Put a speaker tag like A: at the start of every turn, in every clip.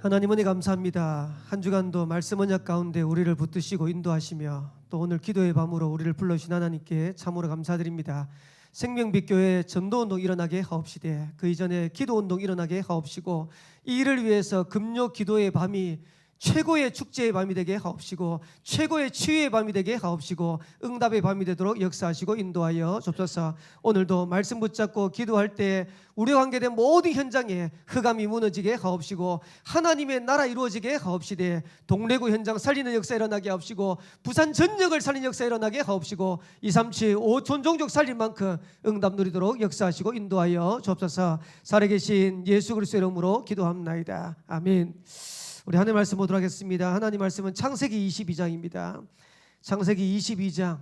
A: 하나님 은혜 감사합니다. 한 주간도 말씀 언약 가운데 우리를 붙드시고 인도하시며 또 오늘 기도의 밤으로 우리를 불러주신 하나님께 참으로 감사드립니다. 생명빛 교회 전도운동 일어나게 하옵시되 그 이전에 기도운동 일어나게 하옵시고 이 일을 위해서 금요 기도의 밤이 최고의 축제의 밤이 되게 하옵시고 최고의 치유의 밤이 되게 하옵시고 응답의 밤이 되도록 역사하시고 인도하여 주옵소서. 오늘도 말씀 붙잡고 기도할 때 우리와 관계된 모든 현장에 흑암이 무너지게 하옵시고 하나님의 나라 이루어지게 하옵시되 동래구 현장 살리는 역사 일어나게 하옵시고 부산 전역을 살리는 역사 일어나게 하옵시고 237 5촌 종족 살릴 만큼 응답 누리도록 역사하시고 인도하여 주옵소서. 살아계신 예수 그리스도의 이름으로 기도합나이다. 아멘. 우리 하나님 말씀 보도록 하겠습니다. 하나님 말씀은 창세기 22장입니다. 창세기 22장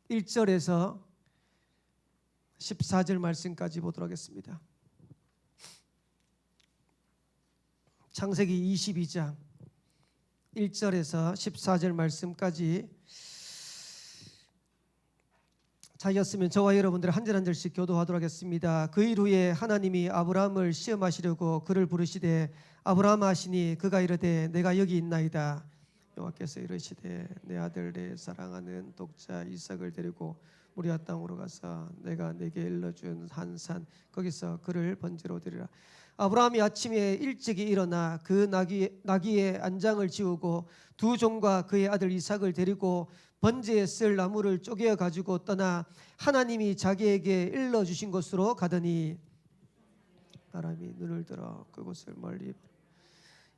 A: 1절에서 14절 말씀까지 보도록 하겠습니다. 창세기 22장 1절에서 14절 말씀까지 찾으셨으면 저와 여러분들 한 절 한 절씩 교도하도록 하겠습니다. 그 일 후에 하나님이 아브라함을 시험하시려고 그를 부르시되 아브라함 하시니 그가 이르되 내가 여기 있나이다. 여호와께서 이르시되 내 아들 내 사랑하는 독자 이삭을 데리고 모리아 땅으로 가서 내가 내게 일러준 한 산 거기서 그를 번제로 드리라. 아브라함이 아침에 일찍이 일어나 그 나귀의 안장을 지우고 두 종과 그의 아들 이삭을 데리고 번제에 쓸 나무를 쪼개어 가지고 떠나 하나님이 자기에게 일러주신 곳으로 가더니 사람이 눈을 들어 그곳을 멀리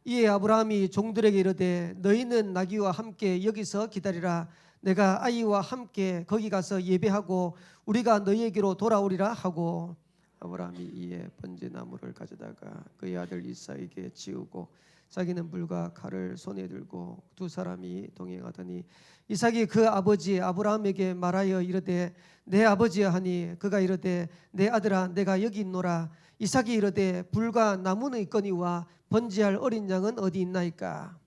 A: 이에 아브라함이 종들에게 이르되 너희는 나귀와 함께 여기서 기다리라. 내가 아이와 함께 거기 가서 예배하고 우리가 너희에게로 돌아오리라 하고 아브라함이 이에 번제나무를 가져다가 그의 아들 이삭에게 지우고 자기는 불과 칼을 손에 들고 두 사람이 동행하더니 이삭이 그 아버지 아브라함에게 말하여 이르되 내 아버지여 하니 그가 이르되 내 아들아 내가 여기 있노라. 이삭이 이르되 불과 나무는 있거니와 번제할 어린 양은 어디 있나이까.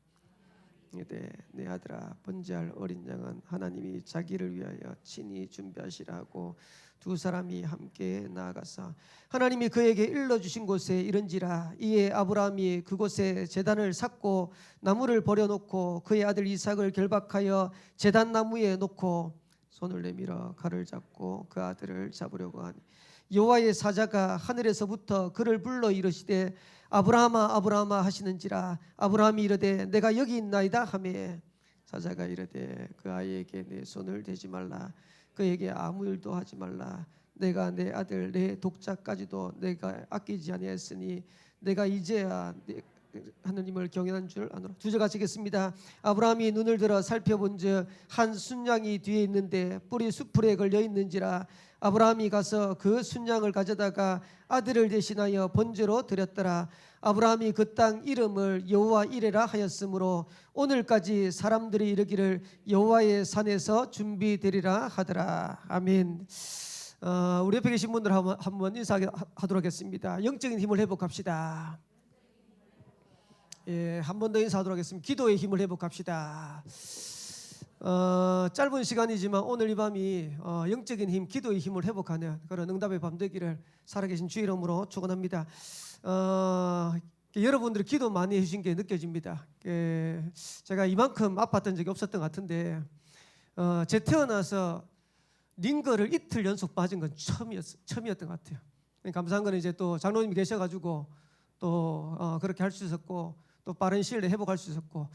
A: 이르되 내 아들아 번제할 어린 양은 하나님이 자기를 위하여 친히 준비하시라 하고 두 사람이 함께 나아가서 하나님이 그에게 일러주신 곳에 이른지라. 이에 아브라함이 그곳에 제단을 샀고 나무를 버려놓고 그의 아들 이삭을 결박하여 제단 나무에 놓고 손을 내밀어 칼을 잡고 그 아들을 잡으려고 하니 여호와의 사자가 하늘에서부터 그를 불러 이르시되 아브라함아 아브라함아 하시는지라. 아브라함이 이르되 내가 여기 있나이다 하매 사자가 이르되 그 아이에게 내 손을 대지 말라. 그에게 아무 일도 하지 말라. 내가 내 아들 내 독자까지도 내가 아끼지 아니하였으니 내가 이제야 하느님을 경외한 줄 아노라. 두 절 같이 읽겠습니다. 아브라함이 눈을 들어 살펴본즉 한 순양이 뒤에 있는데 뿔이 수풀에 걸려 있는지라. 아브라함이 가서 그 순양을 가져다가 아들을 대신하여 번제로 드렸더라. 아브라함이 그 땅 이름을 여호와 이레라 하였으므로 오늘까지 사람들이 이르기를 여호와의 산에서 준비되리라 하더라. 아멘. 우리 옆에 계신 분들 한번 인사하도록 하겠습니다. 영적인 힘을 회복합시다. 예, 한 번 더 인사하도록 하겠습니다. 기도의 힘을 회복합시다. 짧은 시간이지만 오늘 이 밤이 영적인 힘, 기도의 힘을 회복하는 그런 응답의 밤 되기를 살아계신 주의 이름으로 축원합니다. 여러분들이 기도 많이 해주신 게 느껴집니다. 제가 이만큼 아팠던 적이 없었던 것 같은데 제 태어나서 링거를 이틀 연속 빠진 건 처음이었던 것 같아요. 감사한 거는 이제 또 장로님이 계셔가지고 또 그렇게 할 수 있었고 또 빠른 시일 내에 회복할 수 있었고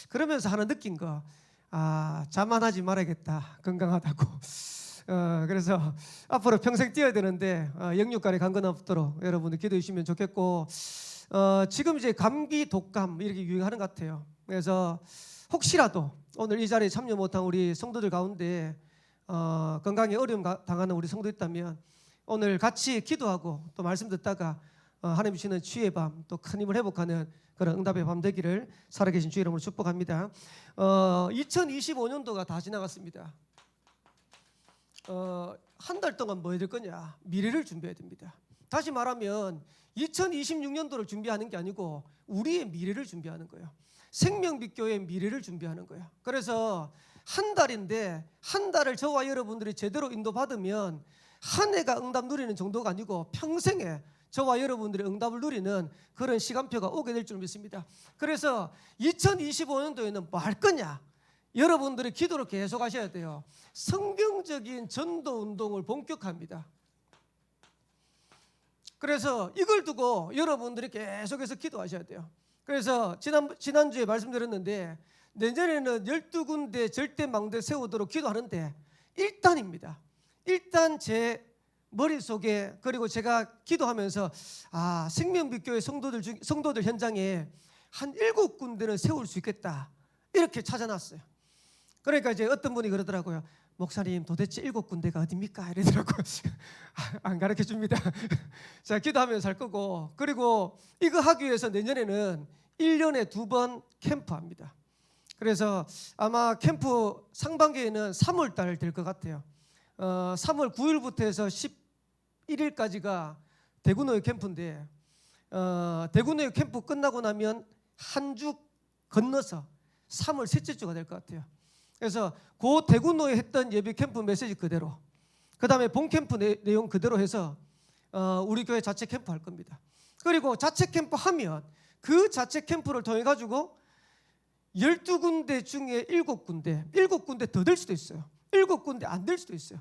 A: 그러면서 하나 느낀 거 자만하지 말아야겠다. 건강하다고. 그래서 앞으로 평생 뛰어야 되는데 영육간에 강건 없도록 여러분들 기도해 주시면 좋겠고 지금 이제 감기, 독감 이렇게 유행하는 것 같아요. 그래서 혹시라도 오늘 이 자리에 참여 못한 우리 성도들 가운데 건강에 어려움 당하는 우리 성도 있다면 오늘 같이 기도하고 또 말씀 듣다가 하나님 주시는 치유의 밤 또 큰 힘을 회복하는 그런 응답의 밤 되기를 살아계신 주의 이름으로 축복합니다. 2025년도가 다 지나갔습니다. 한 달 동안 뭐 해야 될 거냐? 미래를 준비해야 됩니다. 다시 말하면 2026년도를 준비하는 게 아니고 우리의 미래를 준비하는 거예요. 생명빛 교회의 미래를 준비하는 거예요. 그래서 한 달인데 한 달을 저와 여러분들이 제대로 인도받으면 한 해가 응답 누리는 정도가 아니고 평생에 저와 여러분들의 응답을 누리는 그런 시간표가 오게 될 줄 믿습니다. 그래서 2025년도에는 뭐 할 거냐? 여러분들의 기도를 계속 하셔야 돼요. 성경적인 전도 운동을 본격화합니다. 그래서 이걸 두고 여러분들이 계속해서 기도하셔야 돼요. 그래서 지난주에 말씀드렸는데 내년에는 12군데 절대망대 세우도록 기도하는데 일단입니다. 일단 제 머릿속에, 그리고 제가 기도하면서 생명빛교회 성도들 현장에 한 7군데는 세울 수 있겠다, 이렇게 찾아놨어요. 그러니까 이제 어떤 분이 그러더라고요. 목사님, 도대체 7군데가 어딥니까? 이러더라고요. 안 가르쳐 줍니다. 자, 기도하면서 할 거고, 그리고 이거 하기 위해서 내년에는 1년에 2번 캠프합니다. 그래서 아마 캠프 상반기에는 3월 달 될 것 같아요. 3월 9일부터 해서 11일까지가 대구노예 캠프인데, 대구노예 캠프 끝나고 나면 한 주 건너서 3월 셋째 주가 될 것 같아요. 그래서 그 대구노예 했던 예비 캠프 메시지 그대로, 그 다음에 본 캠프 내용 그대로 해서 우리 교회 자체 캠프 할 겁니다. 그리고 자체 캠프 하면 그 자체 캠프를 통해 가지고 12군데 중에 7군데 더 될 수도 있어요. 7군데 안 될 수도 있어요.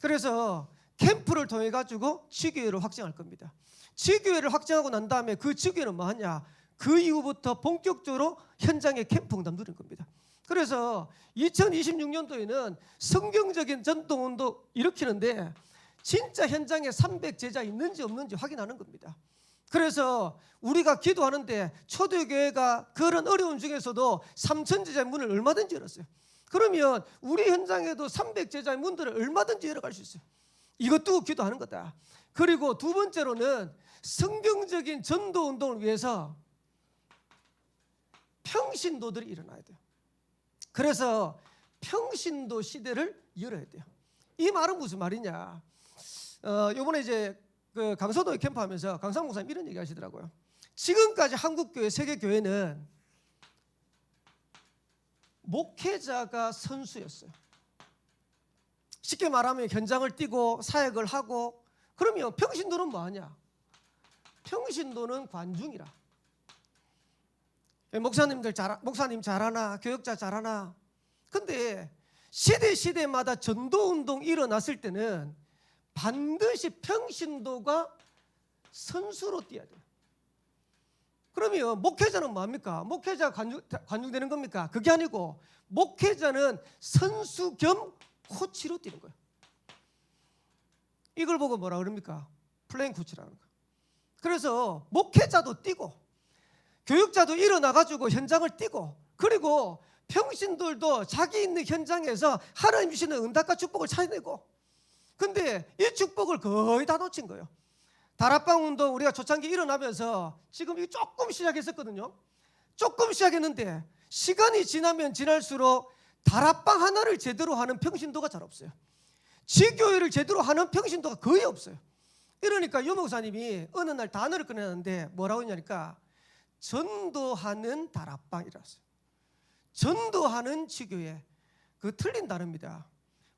A: 그래서 캠프를 통해 가지고 지교회를 확장할 겁니다. 지교회를 확장하고 난 다음에 그 지교회는 뭐 하냐? 그 이후부터 본격적으로 현장에 캠프 응답 누리는 겁니다. 그래서 2026년도에는 성경적인 전도운동 일으키는데 진짜 현장에 300제자 있는지 없는지 확인하는 겁니다. 그래서 우리가 기도하는데 초대교회가 그런 어려움 중에서도 3,000제자의 문을 얼마든지 열었어요. 그러면 우리 현장에도 300제자의 문들을 얼마든지 열어갈 수 있어요. 이것도 기도하는 거다. 그리고 두 번째로는 성경적인 전도운동을 위해서 평신도들이 일어나야 돼요. 그래서 평신도 시대를 열어야 돼요. 이 말은 무슨 말이냐? 이번에 이제 그 강서도에 캠프하면서 강상 목사님 이런 얘기 하시더라고요. 지금까지 한국교회, 세계교회는 목회자가 선수였어요. 쉽게 말하면 현장을 뛰고 사역을 하고, 그러면 평신도는 뭐하냐? 평신도는 관중이라. 목사님 잘하나, 교역자 잘하나. 근데 시대마다 전도운동 일어났을 때는 반드시 평신도가 선수로 뛰어야 돼요. 그러면 목회자는 뭐합니까? 목회자가 관중되는 겁니까? 그게 아니고 목회자는 선수 겸 코치로 뛰는 거예요. 이걸 보고 뭐라 그럽니까? 플레잉 코치라는 거예요. 그래서 목회자도 뛰고 교육자도 일어나가지고 현장을 뛰고, 그리고 평신들도 자기 있는 현장에서 하나님 주시는 응답과 축복을 찾아내고. 근데 이 축복을 거의 다 놓친 거예요. 다락방 운동 우리가 초창기 일어나면서 지금 이거 조금 시작했었거든요. 조금 시작했는데 시간이 지나면 지날수록 다락방 하나를 제대로 하는 평신도가 잘 없어요. 지교회를 제대로 하는 평신도가 거의 없어요. 이러니까 유 목사님이 어느 날 단어를 꺼내는데 뭐라고 했냐니까 전도하는 다락방이라서요. 전도하는 지교회. 그 틀린 단어입니다.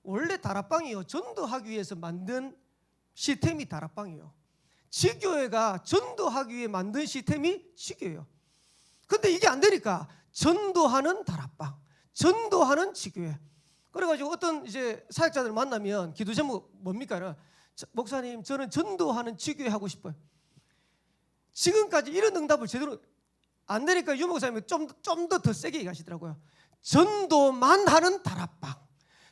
A: 원래 다락방이요, 전도하기 위해서 만든 시스템이 다락방이에요. 지교회가 전도하기 위해 만든 시스템이 지교회예요. 근데 이게 안 되니까 전도하는 다락방, 전도하는 지교회. 그래가지고 어떤 이제 사역자들 만나면 기도 제목 뭡니까? 목사님, 저는 전도하는 지교회 하고 싶어요. 지금까지 이런 응답을 제대로 안 되니까 유 목사님이 좀 더 세게 얘기하시더라고요. 전도만 하는 다락방,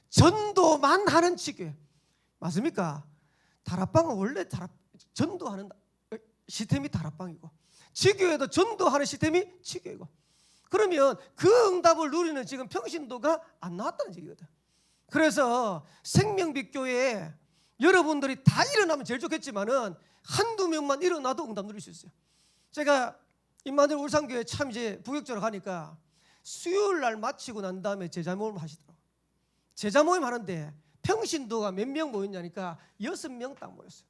A: 전도만 하는 지교회. 맞습니까? 다락방은 원래 전도하는 시스템이 다락방이고, 지교회도 전도하는 시스템이 지교회고. 그러면 그 응답을 누리는 지금 평신도가 안 나왔다는 얘기거든. 그래서 생명빛교회에 여러분들이 다 일어나면 제일 좋겠지만은 한두 명만 일어나도 응답 누릴 수 있어요. 제가 임마누엘 울산교회 참 이제 부격적으로 가니까 수요일 날 마치고 난 다음에 제자 모임 하시더라고요. 제자 모임 하는데 평신도가 몇 명 모였냐니까 6명 딱 모였어요.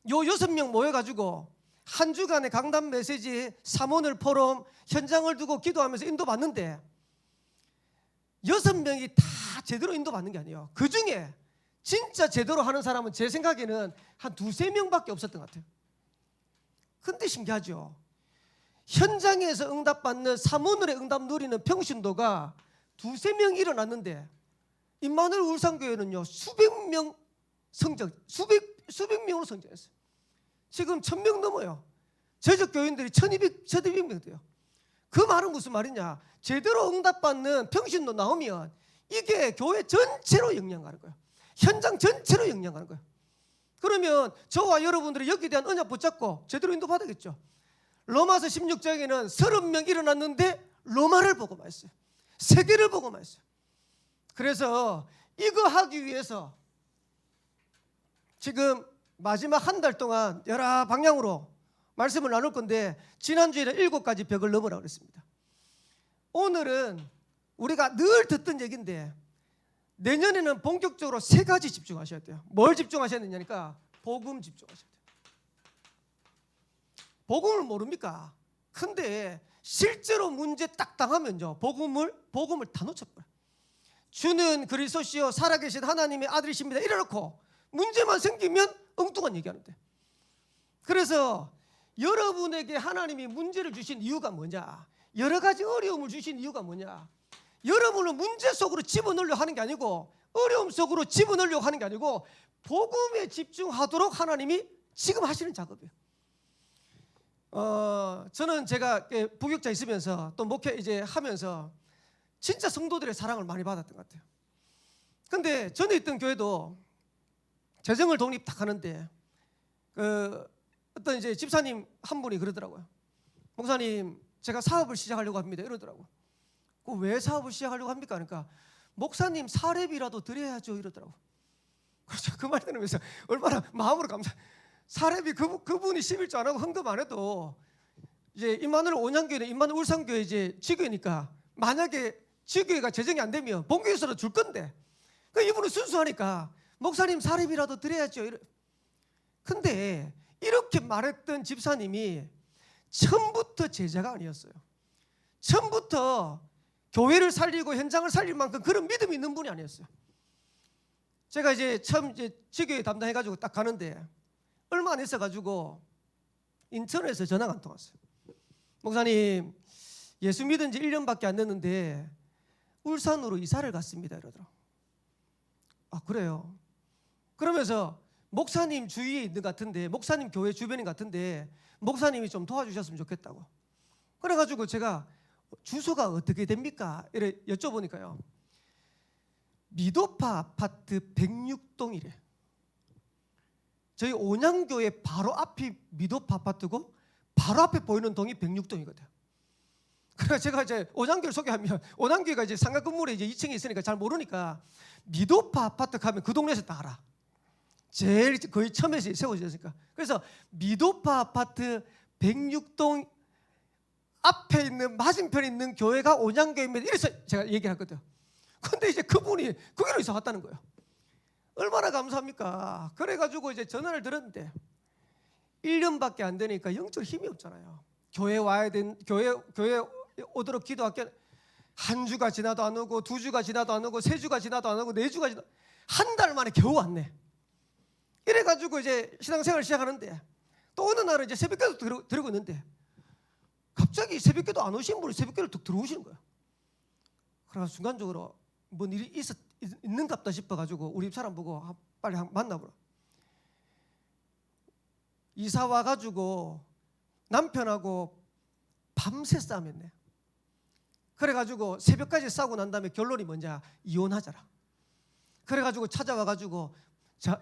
A: 요 6명 모여가지고 한 주간의 강단 메시지, 사모늘 포럼, 현장을 두고 기도하면서 인도받는데 6명이 다 제대로 인도받는 게 아니에요. 그 중에 진짜 제대로 하는 사람은 제 생각에는 한 두세 명밖에 없었던 것 같아요. 근데 신기하죠. 현장에서 응답받는 사모늘의 응답 누리는 평신도가 두세 명 일어났는데 임마누엘 울산교회는요 수백 명으로 성장했어요. 지금 1000명 넘어요. 저적 교인들이 1200명 돼요. 그 말은 무슨 말이냐? 제대로 응답받는 평신도 나오면 이게 교회 전체로 영향하는 거예요. 현장 전체로 영향하는 거예요. 그러면 저와 여러분들이 여기에 대한 언약 붙잡고 제대로 인도받았겠죠. 로마서 16장에는 30명 일어났는데 로마를 보고만 했어요. 세계를 보고만 했어요. 그래서 이거 하기 위해서 지금 마지막 한 달 동안 여러 방향으로 말씀을 나눌 건데 지난주에는 7가지 벽을 넘으라고 그랬습니다. 오늘은 우리가 늘 듣던 얘기인데 내년에는 본격적으로 3가지 집중하셔야 돼요. 뭘 집중하셔야 되냐니까 복음 집중하셔야 돼요. 복음을 모릅니까? 근데 실제로 문제 딱 당하면요 복음을 다 놓쳐버려요. 주는 그리스도시요 살아계신 하나님의 아들이십니다 이래놓고 문제만 생기면 엉뚱한 얘기하는데, 그래서 여러분에게 하나님이 문제를 주신 이유가 뭐냐, 여러 가지 어려움을 주신 이유가 뭐냐, 여러분을 문제 속으로 집어넣으려고 하는 게 아니고 어려움 속으로 집어넣으려고 하는 게 아니고 복음에 집중하도록 하나님이 지금 하시는 작업이에요. 저는 제가 부교육자 있으면서 또 목회 이제 하면서 진짜 성도들의 사랑을 많이 받았던 것 같아요. 근데 전에 있던 교회도 재정을 독립 딱 하는데 어떤 이제 집사님 한 분이 그러더라고요. 목사님 제가 사업을 시작하려고 합니다 이러더라고요. 왜 사업을 시작하려고 합니까? 그러니까 목사님 사례비라도 드려야죠 이러더라고요. 그래서 그 말 들으면서 얼마나 마음으로 사례비 그분이 11조 안 하고 헌금 안 해도 이제 임마누엘 온양교회는 임마누엘 울산교회 이제 지교회니까 만약에 지교회가 재정이 안 되면 본교회에서도 줄 건데 이분은 순수하니까 목사님 사례비라도 드려야죠. 근데 이렇게 말했던 집사님이 처음부터 제자가 아니었어요. 처음부터 교회를 살리고 현장을 살릴 만큼 그런 믿음이 있는 분이 아니었어요. 제가 이제 처음 지교회 담당해가지고 딱 가는데 얼마 안 있어가지고 인천에서 전화가 한 통 왔어요. 목사님 예수 믿은 지 1년밖에 안 됐는데 울산으로 이사를 갔습니다 이러더라고요. 아 그래요? 그러면서 목사님 주위에 있는 것 같은데 목사님 교회 주변인 것 같은데 목사님이 좀 도와주셨으면 좋겠다고. 그래가지고 제가 주소가 어떻게 됩니까? 이래 여쭤보니까요 미도파 아파트 106동이래. 저희 온양교회 바로 앞이 미도파 아파트고 바로 앞에 보이는 동이 106동이거든요. 그래서 제가 이제 온양교회를 소개하면 온양교회가 이제 상가 건물에 이제 2층에 있으니까 잘 모르니까 미도파 아파트 가면 그 동네에서 다 알아. 제일 거의 처음에서 세워졌으니까. 그래서 미도파 아파트 106동 앞에 있는 맞은편에 있는 교회가 온양교회입니다. 이래서 제가 얘기를 했거든요. 근데 이제 그분이 거기로 이사 왔다는 거예요. 얼마나 감사합니까? 그래가지고 이제 전화를 들었는데 1년밖에 안 되니까 영적 힘이 없잖아요. 교회 와야 교회 오도록 기도할게 한 주가 지나도 안 오고 2주가 지나도 안 오고 3주가 지나도 안 오고 4주가 지나도 한 달 만에 겨우 왔네. 이래가지고 이제 신앙생활을 시작하는데 또 어느 날은 이제 새벽기도 들고 있는데 갑자기 새벽기도 안 오신 분이 새벽기를 툭 들어오시는 거예요. 그래서 순간적으로 뭔 일이 있는갑다 싶어가지고 우리 집사람 보고 빨리 만나보라. 이사 와가지고 남편하고 밤새 싸움했네. 그래가지고 새벽까지 싸우고 난 다음에 결론이 뭐냐, 이혼하자라. 그래가지고 찾아와가지고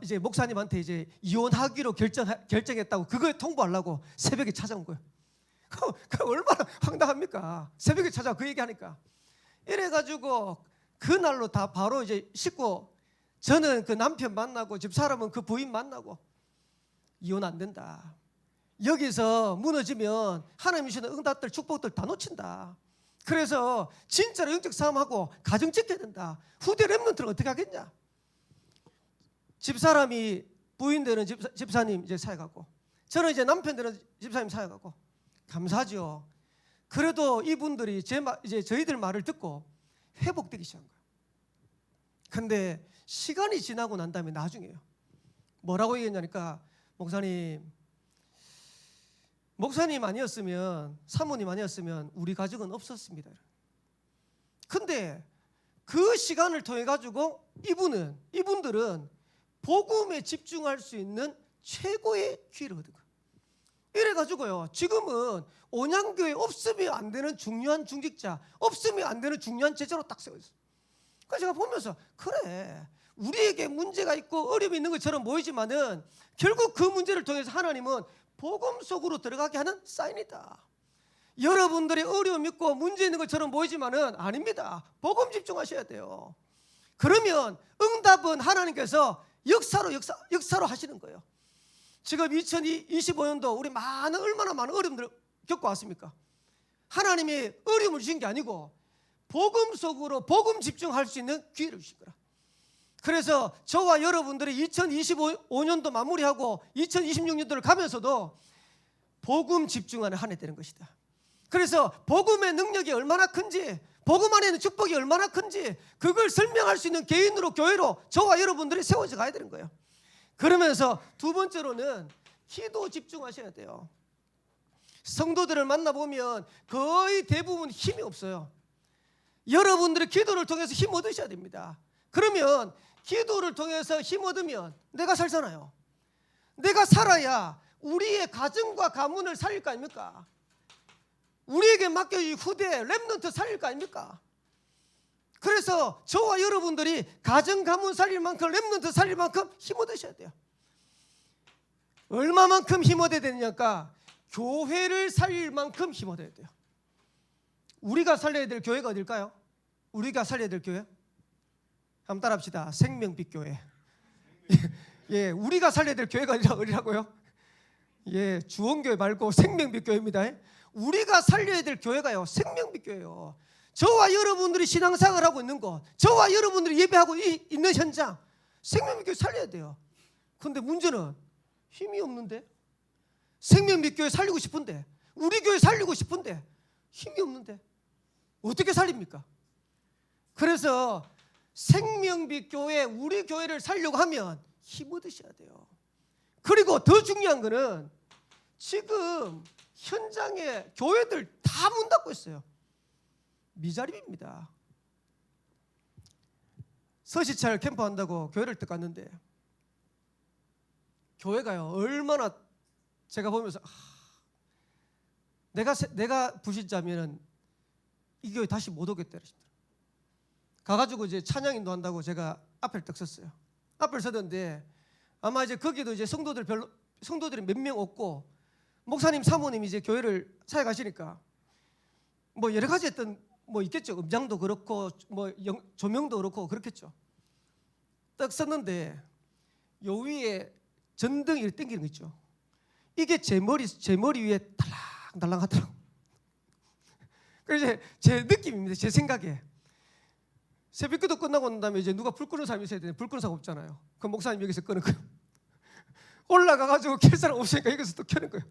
A: 이제 목사님한테 이제 이혼하기로 결정했다고 그걸 통보하려고 새벽에 찾아온 거예요. 그 얼마나 황당합니까? 새벽에 찾아와 그 얘기하니까. 이래가지고 그날로 다 바로 이제 씻고 저는 그 남편 만나고 집사람은 그 부인 만나고 이혼 안 된다. 여기서 무너지면 하나님이 주시는 응답들 축복들 다 놓친다. 그래서 진짜로 영적 싸움하고 가정 지켜야 된다. 후대 렘넌트를 어떻게 하겠냐. 집사람이 부인 되는 집사님 이제 사역하고 저는 이제 남편 되는 집사님 사역하고 감사하죠. 그래도 이분들이 이제 저희들 말을 듣고 회복되기 시작한 거예요. 근데 시간이 지나고 난 다음에 나중에요. 뭐라고 얘기했냐니까 목사님 아니었으면, 사모님 아니었으면 우리 가족은 없었습니다. 근데 그 시간을 통해 가지고 이분들은 복음에 집중할 수 있는 최고의 기회를 얻은 거예요. 이래가지고요, 지금은 온양교회 없으면 안 되는 중요한 중직자, 없으면 안 되는 중요한 제자로 딱 세워졌어요. 그래서 제가 보면서 그래, 우리에게 문제가 있고 어려움이 있는 것처럼 보이지만은 결국 그 문제를 통해서 하나님은 복음 속으로 들어가게 하는 사인이다. 여러분들의 어려움 있고 문제 있는 것처럼 보이지만은 아닙니다. 복음 집중하셔야 돼요. 그러면 응답은 하나님께서 역사로 하시는 거예요. 지금 2025년도 우리 얼마나 많은 어려움들을 겪어왔습니까? 하나님이 어려움을 주신 게 아니고 복음 속으로 복음 집중할 수 있는 기회를 주신 거라. 그래서 저와 여러분들이 2025년도 마무리하고 2026년도를 가면서도 복음 집중하는 한 해 되는 것이다. 그래서 복음의 능력이 얼마나 큰지, 복음 안에 있는 축복이 얼마나 큰지 그걸 설명할 수 있는 개인으로, 교회로 저와 여러분들이 세워져 가야 되는 거예요. 그러면서 두 번째로는 기도 집중하셔야 돼요. 성도들을 만나보면 거의 대부분 힘이 없어요. 여러분들의 기도를 통해서 힘 얻으셔야 됩니다. 그러면 기도를 통해서 힘 얻으면 내가 살잖아요. 내가 살아야 우리의 가정과 가문을 살릴 거 아닙니까? 우리에게 맡겨진 후대 렘넌트 살릴 거 아닙니까? 그래서 저와 여러분들이 가정 가문 살릴 만큼, 렘넌트 살릴 만큼 힘 얻으셔야 돼요. 얼마만큼 힘 얻어야 되느냐니까 교회를 살릴 만큼 힘 얻어야 돼요. 우리가 살려야 될 교회가 어딜까요? 우리가 살려야 될 교회? 한번 따라합시다. 생명빛 교회. 예, 우리가 살려야 될 교회가 어디라고요? 예, 주원교회 말고 생명빛 교회입니다. 우리가 살려야 될 교회가요, 생명빛 교회요. 저와 여러분들이 신앙생활을 하고 있는 곳, 저와 여러분들이 예배하고 있는 현장, 생명빛 교회 살려야 돼요. 그런데 문제는 힘이 없는데, 생명빛 교회 살리고 싶은데, 우리 교회 살리고 싶은데 힘이 없는데 어떻게 살립니까? 그래서 생명빛 교회, 우리 교회를 살려고 하면 힘 얻으셔야 돼요. 그리고 더 중요한 거는 지금 현장에 교회들 다 문 닫고 있어요. 미자립입니다. 서시찰 캠프 한다고 교회를 딱 갔는데 교회가요, 얼마나 제가 보면서 내가 부실자면은 이 교회 다시 못 오겠다 그러시더라고요. 가가지고 이제 찬양인도 한다고 제가 앞을 딱 섰어요. 앞을 서던데 아마 이제 거기도 이제 성도들이 몇 명 없고 목사님, 사모님 이제 교회를 사역하시니까 뭐 여러 가지 했던 뭐 있겠죠. 음장도 그렇고 뭐 조명도 그렇고 그렇겠죠. 딱 섰는데 요 위에 전등이 이렇게 당기는 거 있죠. 이게 제 머리 위에 달랑달랑 하더라고. 그래서 제 느낌입니다. 제 생각에. 새벽기도 끝나고 난 다음에 이제 누가 불 끄는 사람이 있어야 되는데 불 끄는 사람 없잖아요. 그럼 목사님 여기서 끄는 거예요. 올라가가지고 켤 사람 없으니까 여기서 또 켜는 거예요.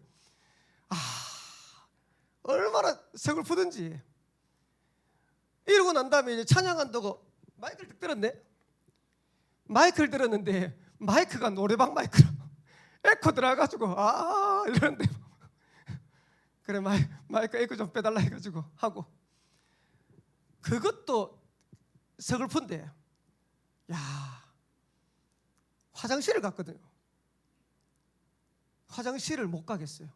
A: 얼마나 서글프든지. 이러고 난 다음에 이제 찬양한다고 마이크를 딱 들었네. 마이크를 들었는데 마이크가 노래방 마이크로 에코 들어가가지고 이러는데 그래 마이크 에코 좀 빼달라 해가지고 하고 그것도 서글픈데 화장실을 갔거든요. 화장실을 못 가겠어요.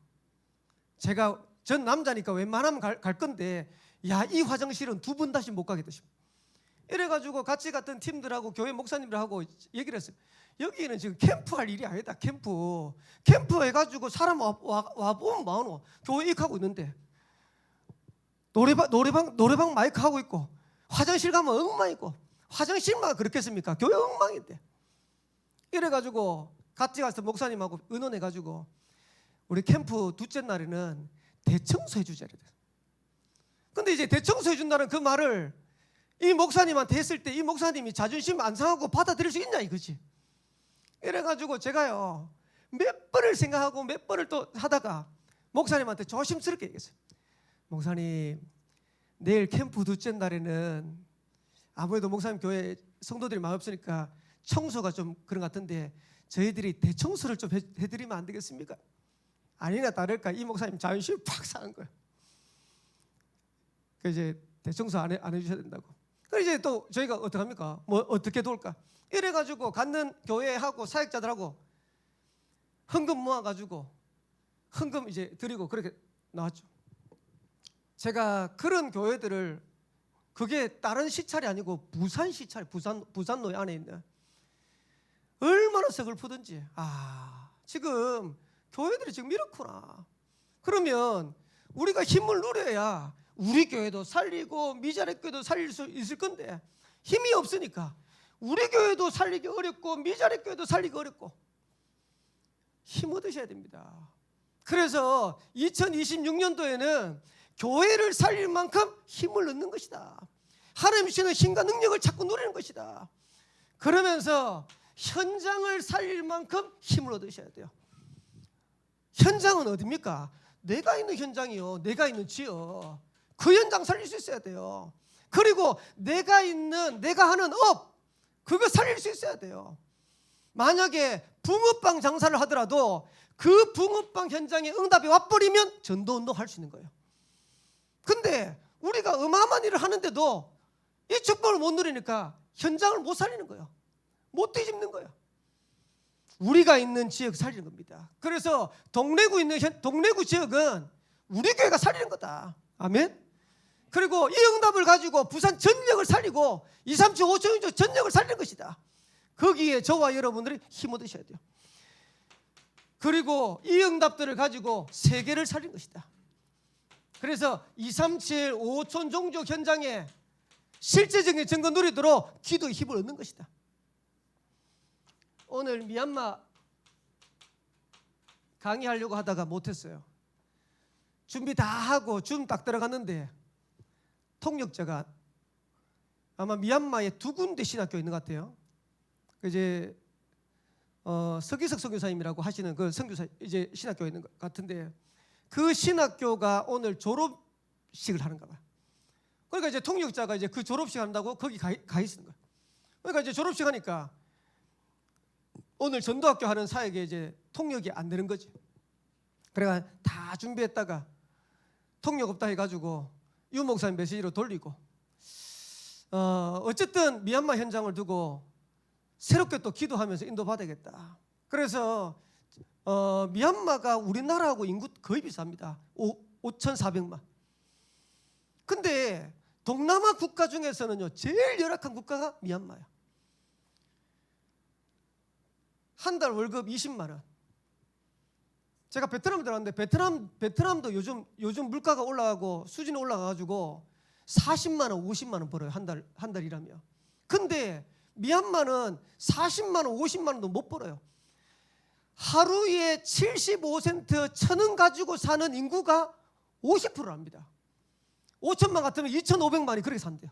A: 전 남자니까 웬만하면 갈 건데 이 화장실은 두 번 다시 못 가겠다 싶어. 이래가지고 같이 갔던 팀들하고 교회 목사님들하고 얘기를 했어요. 여기는 지금 캠프할 일이 아니다. 캠프 해가지고 사람 와보면 많어. 교회 익하고 있는데 노래방 마이크 하고 있고 화장실 가면 엉망 있고 화장실만 그렇겠습니까? 교회 엉망인데. 이래가지고 같이 가서 목사님하고 의논해가지고 우리 캠프 둘째 날에는 대청소 해주자 이래. 근데 이제 대청소 해준다는 그 말을 이 목사님한테 했을 때 이 목사님이 자존심 안 상하고 받아들일 수 있냐 이거지. 이래가지고 제가요 몇 번을 생각하고 몇 번을 또 하다가 목사님한테 조심스럽게 얘기했어요. 목사님, 내일 캠프 둘째 날에는 아무래도 목사님 교회 성도들이 많이 없으니까 청소가 좀 그런 것 같은데 저희들이 대청소를 좀 해드리면 안 되겠습니까? 아니나 다를까 이 목사님 자존심이 팍 상한 거예요. 그 이제 대청소 안 해주셔야 된다고. 그래서 이제 또 저희가 어떻게 합니까? 뭐 어떻게 도울까? 이래가지고 갖는 교회하고 사역자들하고 헌금 모아가지고 헌금 이제 드리고 그렇게 나왔죠. 제가 그런 교회들을 그게 다른 시찰이 아니고 부산 시찰, 부산노예 안에 있는 얼마나 서글프든지 지금 교회들이 지금 이렇구나. 그러면 우리가 힘을 누려야 우리 교회도 살리고 미자리 교회도 살릴 수 있을 건데 힘이 없으니까 우리 교회도 살리기 어렵고 미자리 교회도 살리기 어렵고 힘 얻으셔야 됩니다. 그래서 2026년도에는 교회를 살릴 만큼 힘을 얻는 것이다. 하나님 주시는 힘과 능력을 자꾸 누리는 것이다. 그러면서 현장을 살릴 만큼 힘을 얻으셔야 돼요. 현장은 어디입니까? 내가 있는 현장이요, 내가 있는 지역, 그 현장 살릴 수 있어야 돼요. 그리고 내가 하는 업, 그거 살릴 수 있어야 돼요. 만약에 붕어빵 장사를 하더라도 그 붕어빵 현장에 응답이 와버리면 전도운동 할 수 있는 거예요. 근데 우리가 어마어마한 일을 하는데도 이 축복을 못 누리니까 현장을 못 살리는 거예요. 못 뒤집는 거예요. 우리가 있는 지역 살리는 겁니다. 그래서 동래구 지역은 우리 교회가 살리는 거다. 아멘. 그리고 이 응답을 가지고 부산 전역을 살리고 237, 5천 전역을 살리는 것이다. 거기에 저와 여러분들이 힘 얻으셔야 돼요. 그리고 이 응답들을 가지고 세계를 살린 것이다. 그래서 237, 5천 종족 현장에 실제적인 증거 누리도록 기도의 힘을 얻는 것이다. 오늘 미얀마 강의하려고 하다가 못했어요. 준비 다 하고 줌 딱 들어갔는데 통역자가 아마 미얀마에 2군데 신학교 있는 것 같아요. 이제 서기석 선교사님이라고 하시는 그 선교사 이제 신학교에 있는 것 같은데 그 신학교가 오늘 졸업식을 하는가 봐요. 그러니까 이제 통역자가 이제 그 졸업식 한다고 거기 가 있는 거예요. 그러니까 이제 졸업식 하니까 오늘 전도학교 하는 사역에 이제 통역이 안 되는 거지. 그래가 다 준비했다가 통역 없다 해가지고 유 목사님 메시지로 돌리고 어쨌든 미얀마 현장을 두고 새롭게 또 기도하면서 인도받아야겠다. 그래서 미얀마가 우리나라하고 인구 거의 비슷합니다. 5,400만. 근데 동남아 국가 중에서는요 제일 열악한 국가가 미얀마야. 한 달 월급 20만 원. 제가 베트남 들어갔는데 베트남도 요즘 물가가 올라가고 수준이 올라가가지고 40만 원, 50만 원 벌어요. 한 달 일하면. 근데 미얀마는 40만 원, 50만 원도 못 벌어요. 하루에 75센트 1,000원 가지고 사는 인구가 50%랍니다. 5천만 같으면 2,500만이 그렇게 산대요.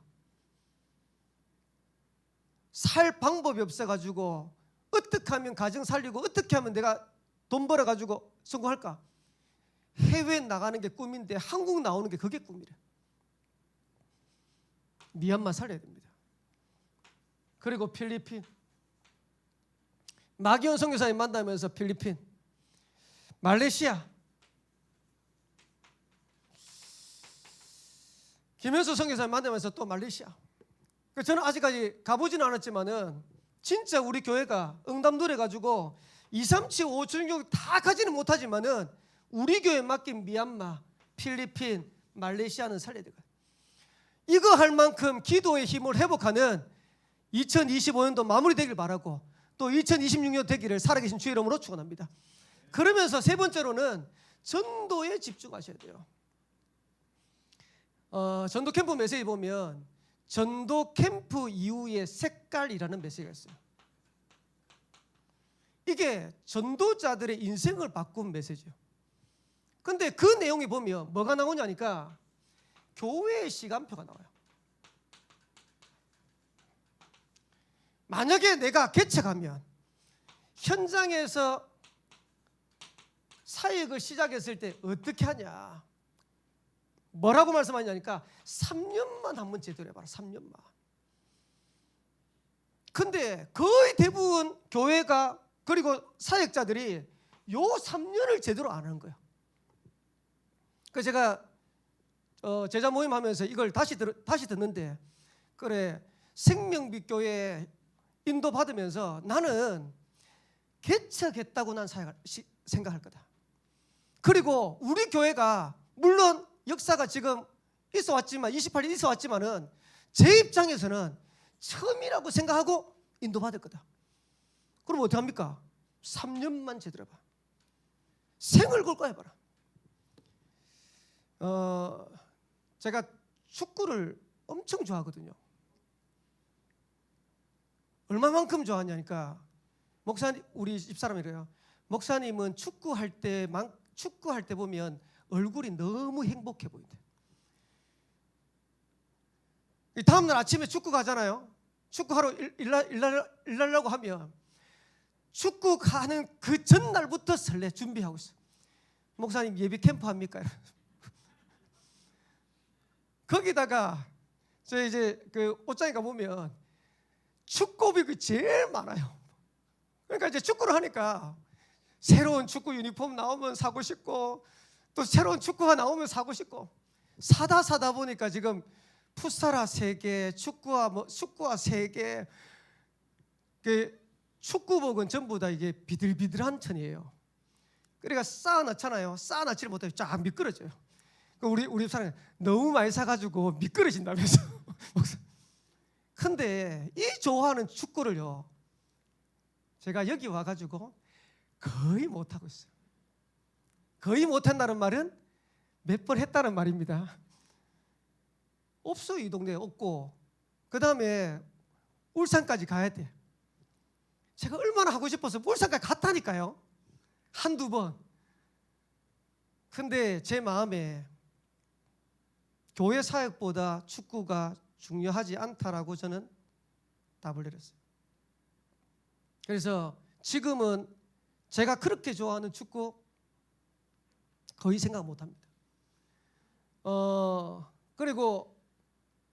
A: 살 방법이 없어가지고 어떻게 하면 가정 살리고 어떻게 하면 내가 돈 벌어가지고 성공할까? 해외 나가는 게 꿈인데 한국 나오는 게 그게 꿈이래. 미얀마 살려야 됩니다. 그리고 필리핀. 마기온 선교사님 만나면서 필리핀, 말레이시아, 김현수 선교사님 만나면서 또 말레이시아. 저는 아직까지 가보지는 않았지만은 진짜 우리 교회가 응답 누려가지고 237, 576 다 가지는 못하지만은 우리 교회 맡긴 미얀마, 필리핀, 말레이시아는 살려야 되거든요. 이거 할 만큼 기도의 힘을 회복하는 2025년도 마무리되길 바라고 또 2026년 되기를 살아계신 주의 이름으로 축원합니다. 그러면서 세 번째로는 전도에 집중하셔야 돼요. 전도 캠프 메시지 보면 전도 캠프 이후의 색깔이라는 메시지가 있어요. 이게 전도자들의 인생을 바꾼 메시지예요. 근데 그 내용이 보면 뭐가 나오냐니까 교회의 시간표가 나와요. 만약에 내가 개척하면 현장에서 사역을 시작했을 때 어떻게 하냐, 뭐라고 말씀하냐니까 3년만 한번 제대로 해봐라. 3년만. 근데 거의 대부분 교회가 그리고 사역자들이 요 3년을 제대로 안 하는 거예요. 그래서 제가 제자 모임 하면서 이걸 다시 듣는데, 그래, 생명빛 교회 인도 받으면서 나는 개척했다고 난 생각할 거다. 그리고 우리 교회가 물론 역사가 지금 있어 왔지만 28년 있어 왔지만은 제 입장에서는 처음이라고 생각하고 인도받을 거다. 그럼 어떻게 합니까? 3년만 제대로 해봐. 생을 걸고 해봐라. 제가 축구를 엄청 좋아하거든요. 얼마만큼 좋아하냐니까, 목사님, 우리 집사람이래요. 목사님은 축구할 때 보면 얼굴이 너무 행복해 보인대. 다음날 아침에 축구 가잖아요. 축구하러 일하려고 하면 축구 가는 그 전날부터 설레 준비하고 있어요. 목사님 예비 캠프 합니까? 거기다가 저 이제 그 옷장에 가보면 축구복이 제일 많아요. 그러니까 이제 축구를 하니까 새로운 축구 유니폼 나오면 사고 싶고, 또 새로운 축구화 나오면 사고 싶고, 사다 보니까 지금 풋사라 3개, 축구화 3개, 그 축구복은 전부 다 이게 비들비들한 천이에요. 그러니까 쌓아놨잖아요. 쌓아놨지를 못해요. 쫙 미끄러져요. 우리 사람이 너무 많이 사가지고 미끄러진다면서. 근데 이 좋아하는 축구를요, 제가 여기 와가지고 거의 못하고 있어요. 거의 못한다는 말은 몇 번 했다는 말입니다. 없어요. 이 동네에 없고, 그 다음에 울산까지 가야 돼. 제가 얼마나 하고 싶어서 울산까지 갔다니까요. 한두 번. 근데 제 마음에 교회 사역보다 축구가 중요하지 않다라고 저는 답을 내렸어요. 그래서 지금은 제가 그렇게 좋아하는 축구 거의 생각 못합니다. 그리고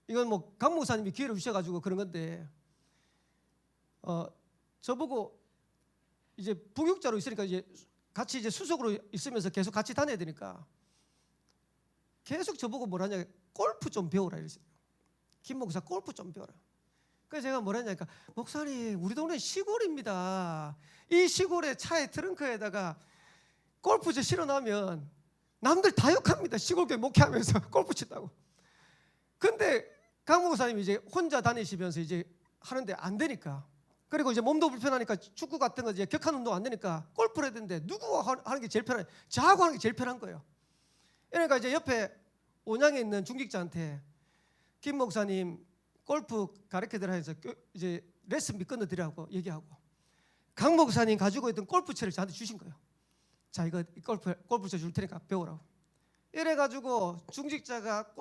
A: 이건 뭐 강 목사님이 기회를 주셔가지고 그런 건데, 저보고 이제 부육자로 있으니까 이제 같이 이제 수석으로 있으면서 계속 같이 다녀야 되니까 계속 저보고 뭐라냐, 골프 좀 배우라 이랬어요. 김 목사 골프 좀 배워라. 그래서 제가 뭐라냐니까, 목사님 우리 동네 시골입니다. 이 시골에 차에 트렁크에다가 골프채 실어놓으면 남들 다 욕합니다. 시골교회 목회하면서 골프 친다고. 근데 강 목사님이 이제 혼자 다니시면서 이제 하는데 안 되니까, 그리고 이제 몸도 불편하니까 축구 같은 거 이제 격한 운동 안 되니까 골프를 해야 되는데 누구와 하는 게 제일 편해? 저하고 하는 게 제일 편한 거예요. 그러니까 이제 옆에 온양에 있는 중직자한테 김 목사님 골프 가르쳐드라 해서 이제 레슨비 끊어드리라고 얘기하고, 강 목사님 가지고 있던 골프채를 저한테 주신 거예요. 자, 이거 골프채 줄 테니까 배우라고. 이래가지고 중직자가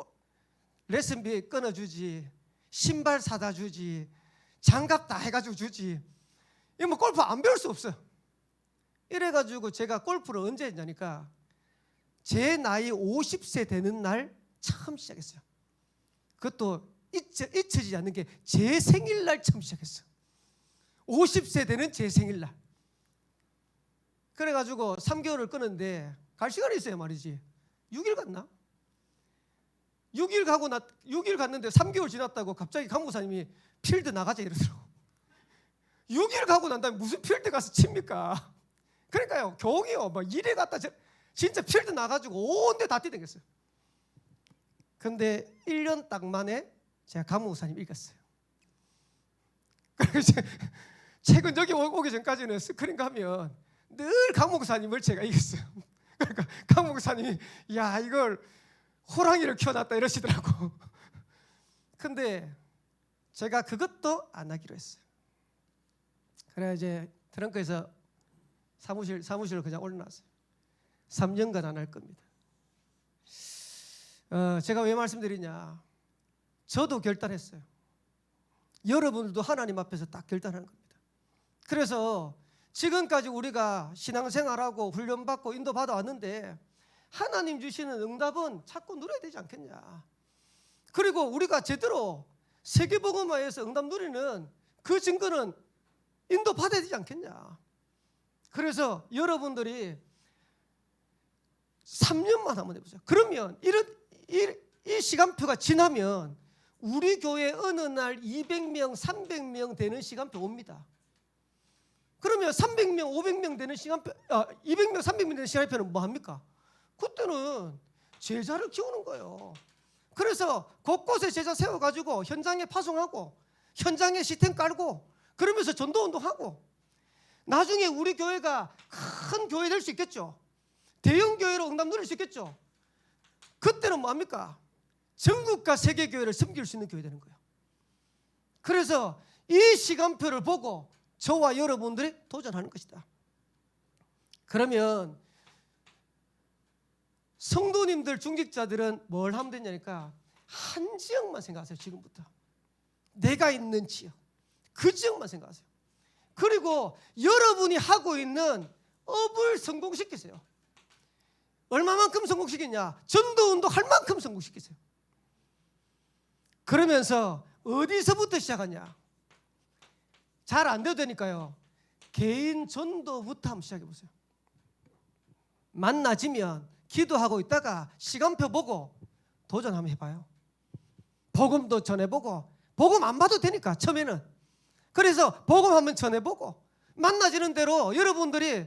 A: 레슨비 끊어주지, 신발 사다 주지, 장갑 다 해가지고 주지. 이거 뭐 골프 안 배울 수 없어요. 이래가지고 제가 골프를 언제 했냐니까, 제 나이 50세 되는 날 처음 시작했어요. 그것도 잊혀지지 않는 게 제 생일날 처음 시작했어요. 50세 되는 제 생일날. 그래가지고 3개월을 끊었는데 갈 시간이 있어요 말이지. 6일 갔나? 6일 갔는데 3개월 지났다고 갑자기 강 목사님이 필드 나가자 이러더라고. 6일 가고 난 다음에 무슨 필드 가서 칩니까? 그러니까요, 경이요, 막 일에 갔다 진짜 필드 나가지고 온 데 다 뛰댕겼어요. 근데 1년 딱 만에 제가 강 목사님 이겼어요. 그래서 최근 여기 오기 전까지는 스크린 가면 늘 강 목사님을 제가 이겼어요. 그러니까 강 목사님이 야, 이걸 호랑이를 키워놨다 이러시더라고. 근데 제가 그것도 안 하기로 했어요. 그래 이제 트렁크에서 사무실로 그냥 올려놨어요. 3년간 안 할 겁니다. 제가 왜 말씀드리냐, 저도 결단했어요. 여러분들도 하나님 앞에서 딱 결단하는 겁니다. 그래서 지금까지 우리가 신앙생활하고 훈련받고 인도받아 왔는데 하나님 주시는 응답은 자꾸 누려야 되지 않겠냐. 그리고 우리가 제대로 세계복음화에서 응답 누리는 그 증거는 인도 받아야 되지 않겠냐. 그래서 여러분들이 3년만 한번 해보세요. 그러면 이 시간표가 지나면 우리 교회 어느 날 200명, 300명 되는 시간표 옵니다. 그러면 300명, 500명 되는 시간표, 200명, 300명 되는 시간표는 뭐 합니까? 그때는 제자를 키우는 거예요. 그래서 곳곳에 제자 세워가지고 현장에 파송하고 현장에 시스템 깔고 그러면서 전도운동하고 나중에 우리 교회가 큰 교회 될 수 있겠죠. 대형 교회로 응답 누릴 수 있겠죠. 그때는 뭐합니까? 전국과 세계 교회를 섬길 수 있는 교회 되는 거예요. 그래서 이 시간표를 보고 저와 여러분들이 도전하는 것이다. 그러면 성도님들, 중직자들은 뭘 하면 되냐니까 한 지역만 생각하세요. 지금부터 내가 있는 지역, 그 지역만 생각하세요. 그리고 여러분이 하고 있는 업을 성공시키세요. 얼마만큼 성공시키냐? 전도운동 할 만큼 성공시키세요. 그러면서 어디서부터 시작하냐? 잘 안 돼도 되니까요. 개인 전도부터 한번 시작해 보세요. 만나지면 기도하고 있다가 시간표 보고 도전 한번 해봐요. 복음도 전해보고, 복음 안 봐도 되니까 처음에는. 그래서 복음 한번 전해보고 만나지는 대로 여러분들이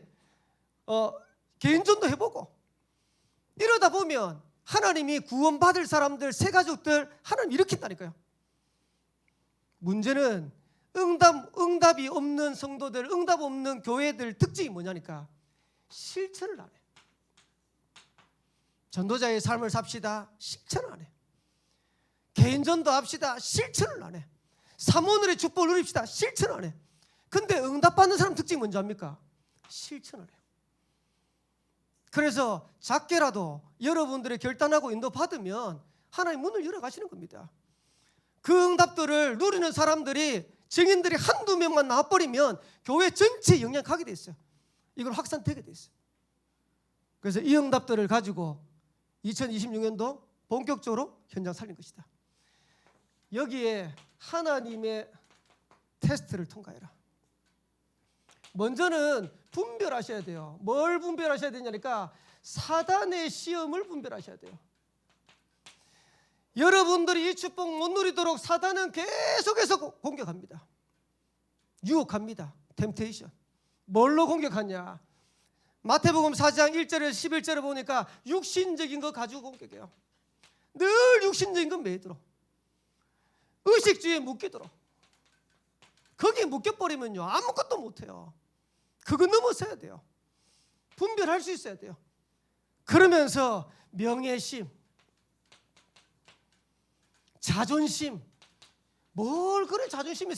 A: 개인 전도 해보고 이러다 보면 하나님이 구원받을 사람들, 새 가족들 하나님 일으킨다니까요. 문제는 응답이 없는 성도들, 응답 없는 교회들 특징이 뭐냐니까 실천을 안 해. 전도자의 삶을 삽시다. 실천을 안 해. 개인 전도합시다. 실천을 안 해. 사모늘의 축복을 누립시다. 실천을 안 해. 근데 응답받는 사람 특징이 뭔지 압니까? 실천을 해요. 그래서 작게라도 여러분들의 결단하고 인도받으면 하나님 문을 열어가시는 겁니다. 그 응답들을 누리는 사람들이, 증인들이 한두 명만 나와버리면 교회 전체에 영향이 가게 돼 있어요. 이걸 확산되게 돼 있어요. 그래서 이 응답들을 가지고 2026년도 본격적으로 현장 살린 것이다. 여기에 하나님의 테스트를 통과해라. 먼저는 분별하셔야 돼요. 뭘 분별하셔야 되냐니까 사단의 시험을 분별하셔야 돼요. 여러분들이 이 축복 못 누리도록 사단은 계속해서 공격합니다. 유혹합니다. 템테이션. 뭘로 공격하냐? 마태복음 4장 1절에서 11절에 보니까 육신적인 거 가지고 공격해요. 늘 육신적인 건 매이도록, 의식주의에 묶이도록. 거기에 묶여버리면요 아무것도 못해요. 그거 넘어서야 돼요. 분별할 수 있어야 돼요. 그러면서 명예심, 자존심, 뭘 그래 자존심이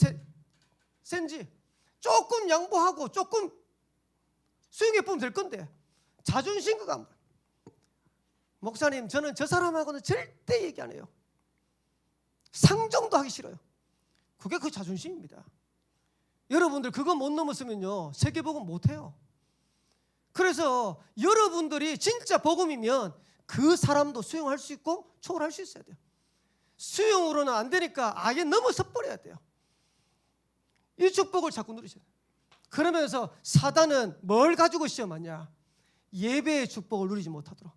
A: 센지 조금 양보하고 조금 수용해보면 될 건데 자존심 그거 안 봐. 목사님 저는 저 사람하고는 절대 얘기 안 해요. 상정도 하기 싫어요. 그게 그 자존심입니다. 여러분들 그거 못 넘었으면요 세계복음 못해요. 그래서 여러분들이 진짜 복음이면 그 사람도 수용할 수 있고 초월할 수 있어야 돼요. 수용으로는 안 되니까 아예 넘어서 버려야 돼요. 이 축복을 자꾸 누리셔야 돼요. 그러면서 사단은 뭘 가지고 시험하냐? 예배의 축복을 누리지 못하도록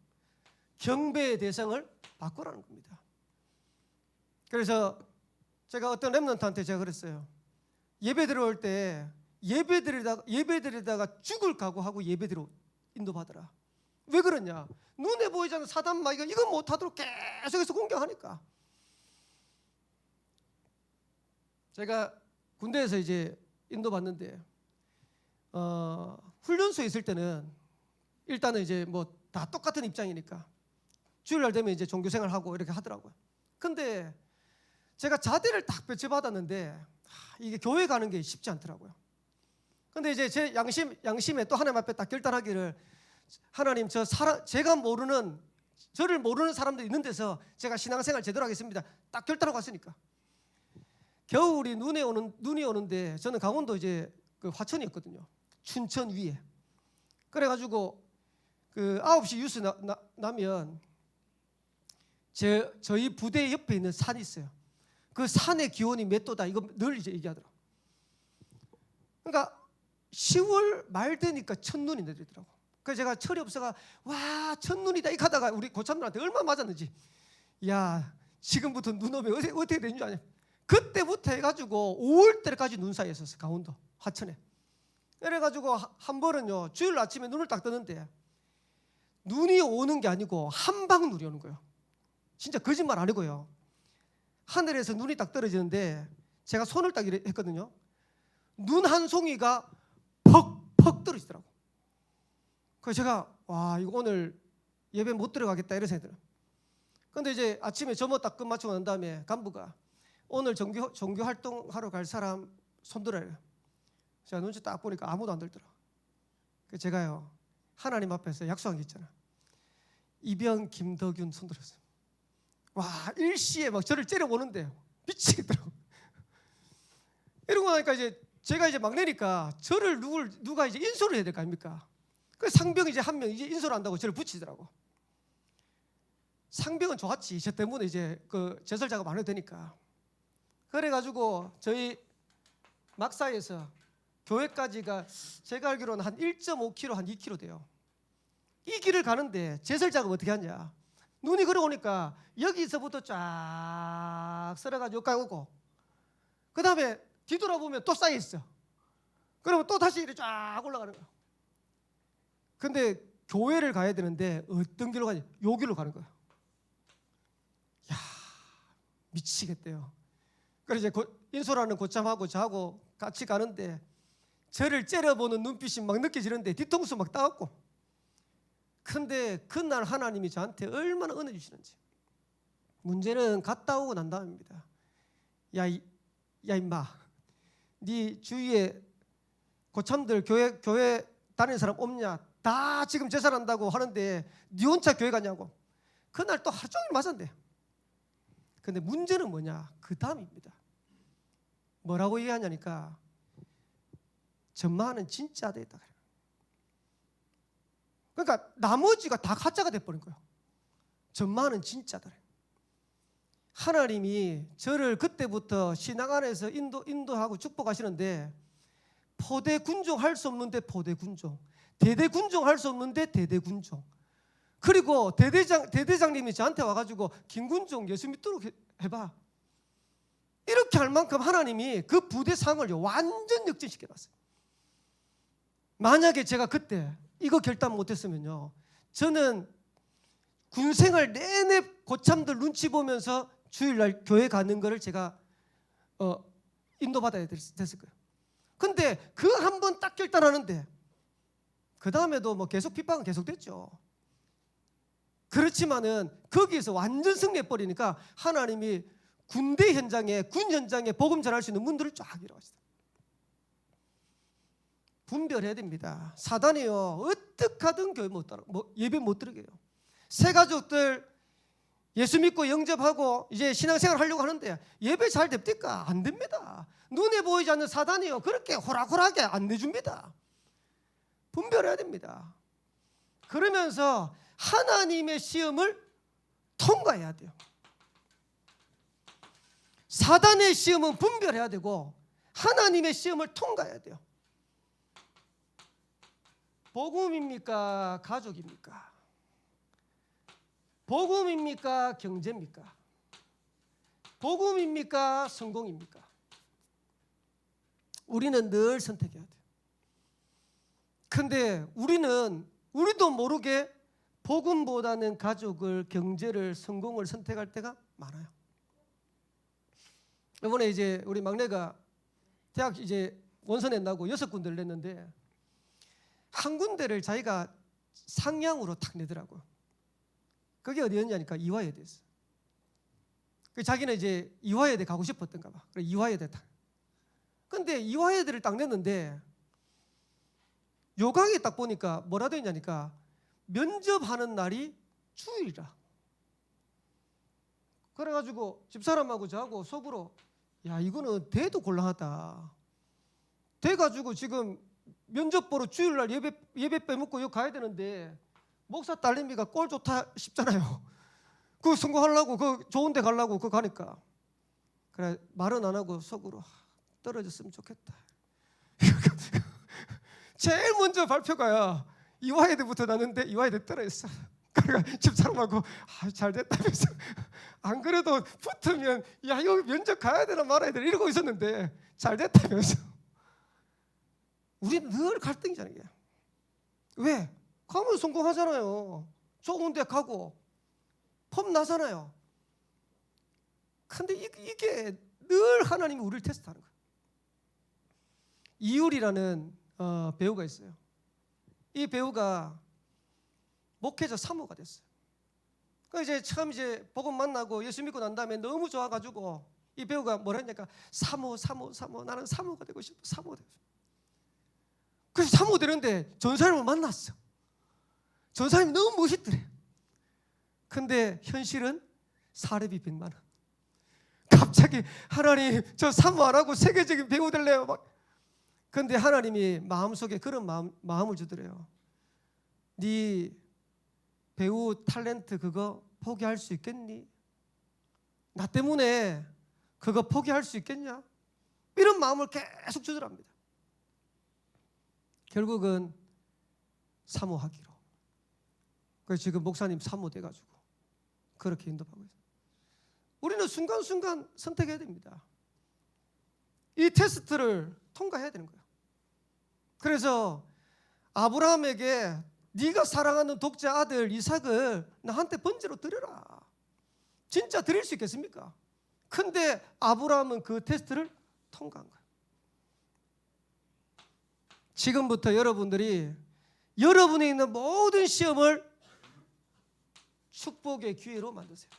A: 경배의 대상을 바꾸라는 겁니다. 그래서 제가 어떤 렘넌트한테 제가 그랬어요. 예배 들어올 때 예배드리다가 죽을 각오하고 예배드려 인도받으라. 왜 그러냐? 눈에 보이지 않는 사단 마귀가 이거 못하도록 계속해서 공격하니까. 제가 군대에서 이제 인도받는데 훈련소에 있을 때는 일단은 이제 뭐 다 똑같은 입장이니까 주일날 되면 이제 종교생활하고 이렇게 하더라고요. 근데 제가 자대를 딱 배치받았는데 이게 교회 가는 게 쉽지 않더라고요. 근데 이제 제 양심에 또 하나님 앞에 딱 결단하기를 하나님 제가 모르는 저를 모르는 사람들이 있는 데서 제가 신앙생활 제대로 하겠습니다. 딱 결단하고 왔으니까. 겨울이 눈이 오는데 저는 강원도 이제 그 화천이었거든요. 춘천 위에. 그래가지고 그 9시 뉴스 나면 저희 부대 옆에 있는 산이 있어요. 그 산의 기온이 몇 도다 이거 늘 이제 얘기하더라고. 그러니까 10월 말 되니까 첫눈이 내리더라고. 그래서 제가 철이 없어가 와 첫눈이다 이 하다가 우리 고참들한테 얼마나 맞았는지, 야 지금부터 눈 오면 어떻게 되는 줄 아냐. 그때부터 해가지고 5월달까지 눈 사이에 있었어요. 강원도 화천에. 그래가지고 한 번은요 주일 아침에 눈을 딱 뜨는데 눈이 오는 게 아니고 한방 눈이 오는 거예요. 진짜 거짓말 아니고요. 하늘에서 눈이 딱 떨어지는데 제가 손을 딱 이래 했거든요. 눈 한 송이가 퍽퍽 떨어지더라고. 그래서 제가 와 이거 오늘 예배 못 들어가겠다 이런 생각이 들어요. 근데 이제 아침에 점호 딱 끝마치고 난 다음에 간부가 오늘 종교 활동하러 갈 사람 손들어요. 제가 눈치 딱 보니까 아무도 안 들더라. 그래서 제가요 하나님 앞에서 약속한 게 있잖아. 이병 김덕윤 손들었어요. 와 일시에 막 저를 째려보는데 미치겠더라고. 이러고 나니까 이제 제가 이제 막내니까 저를 누가 이제 인솔을 해야 될 거 아닙니까? 그 상병 이제 한 명 이제 인솔을 한다고 저를 붙이더라고. 상병은 좋았지. 저 때문에 이제 그 제설 작업 안 해도 되니까. 그래가지고 저희 막사에서 교회까지가 제가 알기로는 한 1.5km 한 2km 돼요. 이 길을 가는데 제설 작업 어떻게 하냐? 눈이 걸어오니까 여기서부터 쫙 쓸어가지고 여기까지 오고 그 다음에 뒤돌아보면 또 쌓여 있어. 그러면 또 다시 이렇게 쫙 올라가는 거야. 근데 교회를 가야 되는데 어떤 길로 가냐? 요 길로 가는 거야. 야 미치겠대요. 그래서 이제 인솔하는 고참하고 저하고 같이 가는데 저를 째려보는 눈빛이 막 느껴지는데 뒤통수 막 따갑고. 근데 그날 하나님이 저한테 얼마나 은혜 주시는지. 문제는 갔다 오고 난 다음입니다. 야 임마, 네 주위에 고참들 교회 다니는 사람 없냐? 다 지금 제사한다고 하는데 네 혼자 교회 가냐고. 그날 또 하루 종일 맞았는데. 근데 문제는 뭐냐? 그 다음입니다. 뭐라고 얘기하냐니까 전마는 진짜 되겠다. 그러니까 나머지가 다 가짜가 돼버린 거예요. 전마는 진짜다. 하나님이 저를 그때부터 신앙 안에서 인도하고 축복하시는데 포대 군종 할 수 없는데 포대 군종, 대대 군종 할 수 없는데 대대 군종. 그리고 대대장님이 저한테 와가지고 김군종 예수 믿도록 해봐. 이렇게 할 만큼 하나님이 그 부대 상을 완전 역전시켜놨어요. 만약에 제가 그때 이거 결단 못했으면요, 저는 군생활 내내 고참들 눈치 보면서 주일날 교회 가는 거를 제가 인도받아야 됐을 거예요. 근데 그 한 번 딱 결단하는데 그 다음에도 뭐 계속 핍박은 계속됐죠. 그렇지만은 거기에서 완전 승리해버리니까 하나님이 군대 현장에, 군 현장에 복음 전할 수 있는 문들을 쫙 열어가시다. 분별해야 됩니다. 사단이요 어떻게 하든 교회 예배 못 들게 해요. 새 가족들 예수 믿고 영접하고 이제 신앙생활 하려고 하는데 예배 잘 됩니까? 안 됩니다. 눈에 보이지 않는 사단이요 그렇게 호락호락하게 안 내줍니다. 분별해야 됩니다. 그러면서 하나님의 시험을 통과해야 돼요. 사단의 시험은 분별해야 되고 하나님의 시험을 통과해야 돼요. 복음입니까? 가족입니까? 복음입니까? 경제입니까? 복음입니까? 성공입니까? 우리는 늘 선택해야 돼요. 근데 우리도 모르게 복음보다는 가족을, 경제를, 성공을 선택할 때가 많아요. 이번에 이제 우리 막내가 대학 이제 원서 낸다고 6군데를 냈는데 한 군데를 자기가 상향으로 탁 내더라고요. 그게 어디였냐니까 이화여대였어. 자기는 이제 이화여대 가고 싶었던가 봐. 그래 이화여대 딱. 근데 이화여대를 딱 냈는데 요강에 딱 보니까 뭐라 되어 있냐니까 면접하는 날이 주일이라. 그래가지고 집사람하고 저하고 속으로 야 이거는 대도 곤란하다. 돼가지고 지금 면접 보러 주일날 예배 빼먹고 여기 가야 되는데 목사 딸내미가 꼴 좋다 싶잖아요. 그 성공하려고 그 좋은 데 가려고 그거 가니까 그래 말은 안 하고 속으로 떨어졌으면 좋겠다. 제일 먼저 발표가 이화여대부터 났는데 이화여대 떨어졌어. 그러니까 집사람하고 잘 됐다면서. 안 그래도 붙으면 야 이거 면접 가야 되나 말아야 되나 이러고 있었는데 잘 됐다면서. 우리는 늘 갈등이잖아요. 이게. 왜? 가면 성공하잖아요. 좋은 데 가고 폼 나잖아요. 근데 이게 늘 하나님이 우리를 테스트하는 거예요. 이율이라는 배우가 있어요. 이 배우가 목회자 사모가 됐어요. 그 이제 처음 이제 복음 만나고 예수 믿고 난 다음에 너무 좋아가지고 이 배우가 뭐라 했냐니까 사모 나는 사모가 되고 싶어. 사모 되고 싶어. 그래서 사모 되는데 전사님을 만났어. 전사님이 너무 멋있더래. 근데 현실은 사례비 100만 원. 갑자기 하나님 저 사모 안 하고 세계적인 배우 될래요. 막. 근데 하나님이 마음속에 그런 마음을 주더래요. 네 배우 탤런트 그거 포기할 수 있겠니? 나 때문에 그거 포기할 수 있겠냐? 이런 마음을 계속 주더랍니다. 결국은 사모하기로. 그래서 지금 목사님 사모 돼가지고 그렇게 인도하고 있어요. 우리는 순간순간 선택해야 됩니다. 이 테스트를 통과해야 되는 거예요. 그래서 아브라함에게 네가 사랑하는 독자 아들 이삭을 나한테 번제로 드려라. 진짜 드릴 수 있겠습니까? 근데 아브라함은 그 테스트를 통과한 거예요. 지금부터 여러분들이 여러분에 있는 모든 시험을 축복의 기회로 만드세요.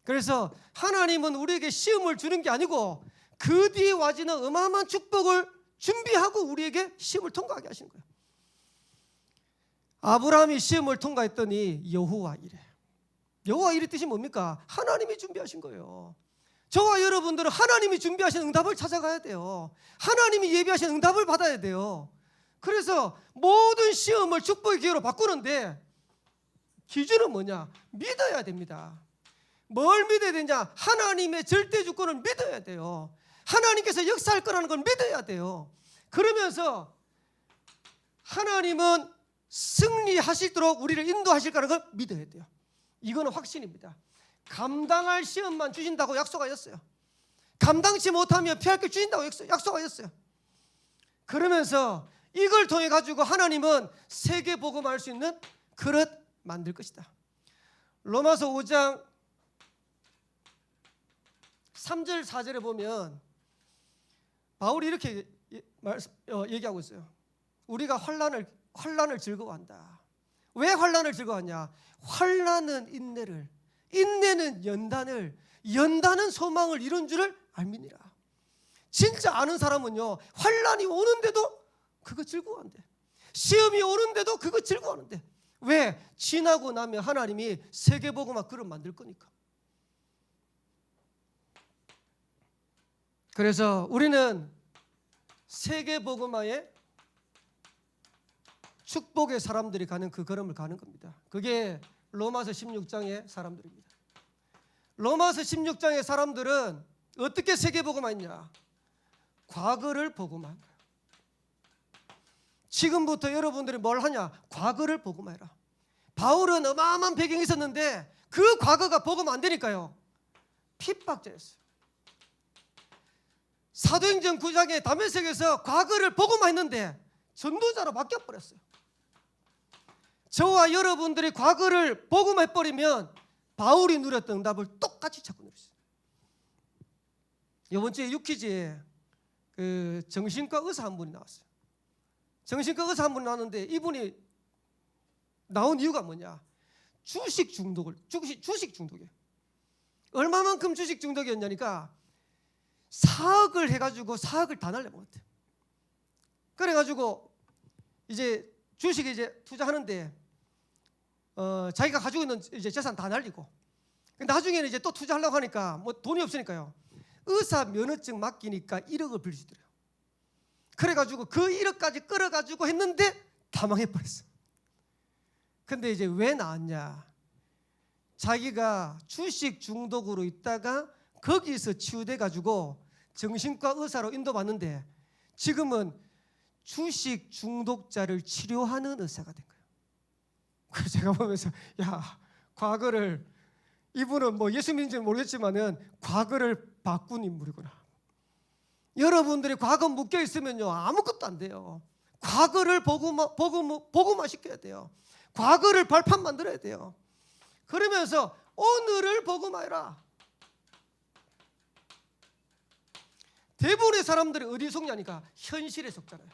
A: 그래서 하나님은 우리에게 시험을 주는 게 아니고 그 뒤에 와지는 어마어마한 축복을 준비하고 우리에게 시험을 통과하게 하시는 거예요. 아브라함이 시험을 통과했더니 여호와 이래. 여호와 이래 뜻이 뭡니까? 하나님이 준비하신 거예요. 저와 여러분들은 하나님이 준비하신 응답을 찾아가야 돼요. 하나님이 예비하신 응답을 받아야 돼요. 그래서 모든 시험을 축복의 기회로 바꾸는데 기준은 뭐냐? 믿어야 됩니다. 뭘 믿어야 되냐? 하나님의 절대 주권을 믿어야 돼요. 하나님께서 역사할 거라는 걸 믿어야 돼요. 그러면서 하나님은 승리하시도록 우리를 인도하실 거라는 걸 믿어야 돼요. 이거는 확신입니다. 감당할 시험만 주신다고 약속하셨어요. 감당치 못하면 피할 길 주신다고 약속하셨어요. 그러면서 이걸 통해 가지고 하나님은 세계 복음할 수 있는 그릇 만들 것이다. 로마서 5장 3절 4절에 보면 바울이 이렇게 얘기하고 있어요. 우리가 환난을 즐거워한다. 왜 환난을 즐거워하냐? 환난은 인내를, 인내는 연단을, 연단은 소망을 이룬 줄을 알미니라. 진짜 아는 사람은요, 환난이 오는데도 그거 즐거워한대. 시험이 오는데도 그거 즐거워하는데. 왜? 지나고 나면 하나님이 세계복음화 그릇 만들 거니까. 그래서 우리는 세계복음화의 축복의 사람들이 가는 그 걸음을 가는 겁니다. 그게 로마서 16장의 사람들입니다. 로마서 16장의 사람들은 어떻게 세계복음화했냐? 과거를 복음화한 거예요. 지금부터 여러분들이 뭘 하냐? 과거를 복음화해라. 바울은 어마어마한 배경이 있었는데 그 과거가 복음 안 되니까요, 핍박자였어요. 사도행전 9장에 다메섹에서 과거를 복음화했는데 전도자로 바뀌어버렸어요. 저와 여러분들이 과거를 복음화해버리면 바울이 누렸던 응답을 똑같이 찾고 누렸어요. 이번 주에 유퀴즈에 그 정신과 의사 한 분이 나왔어요. 정신과 의사 한 분이 나왔는데 이분이 나온 이유가 뭐냐? 주식 중독이에요. 얼마만큼 주식 중독이었냐니까 4억을 해가지고 4억을 다 날려먹었대요. 그래가지고 이제 주식에 이제 투자하는데 자기가 가지고 있는 이제 재산 다 날리고, 나중에는 이제 또 투자하려고 하니까 뭐 돈이 없으니까요, 의사 면허증 맡기니까 1억을 빌려주더래요. 그래가지고 그 1억까지 끌어가지고 했는데 다 망해버렸어요. 근데 이제 왜 나왔냐? 자기가 주식 중독으로 있다가 거기서 치유돼가지고 정신과 의사로 인도받는데 지금은 주식 중독자를 치료하는 의사가 된 거예요. 그래서 제가 보면서 과거를 이분은 뭐 예수 믿는지는 모르겠지만은 과거를 바꾼 인물이구나. 여러분들이 과거 묶여 있으면요 아무것도 안 돼요. 과거를 복음화 시켜야 돼요. 과거를 발판 만들어야 돼요. 그러면서 오늘을 복음화해라. 대부분의 사람들이 어디에 속냐니까 현실에 속잖아요.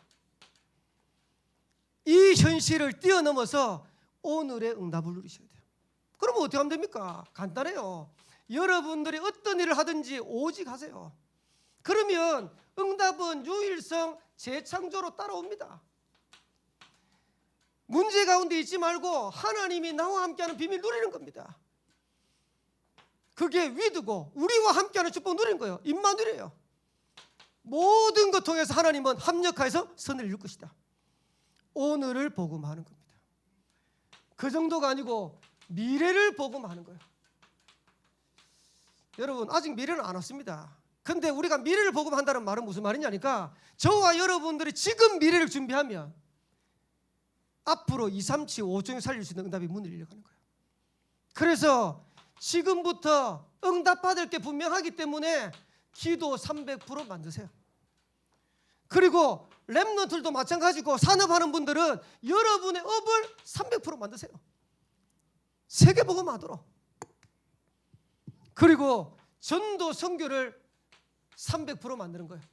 A: 이 현실을 뛰어넘어서 오늘의 응답을 누리셔야 돼요. 그러면 어떻게 하면 됩니까? 간단해요. 여러분들이 어떤 일을 하든지 오직 하세요. 그러면 응답은 유일성 재창조로 따라옵니다. 문제 가운데 있지 말고 하나님이 나와 함께하는 비밀 누리는 겁니다. 그게 위드고 우리와 함께하는 축복 누리는 거예요. 임마누엘이에요. 모든 것 통해서 하나님은 합력하여서 선을 이룰 것이다. 오늘을 복음하는 겁니다. 그 정도가 아니고 미래를 복음하는 거예요. 여러분 아직 미래는 안 왔습니다. 근데 우리가 미래를 복음한다는 말은 무슨 말이냐니까 저와 여러분들이 지금 미래를 준비하면 앞으로 2, 3, 7, 5중에 살릴 수 있는 응답이 문을 열려가는 거예요. 그래서 지금부터 응답받을 게 분명하기 때문에 기도 300% 만드세요. 그리고 랩런트들도 마찬가지고 산업하는 분들은 여러분의 업을 300% 만드세요. 세계 복음하도록. 그리고 전도 선교를 300% 만드는 거예요.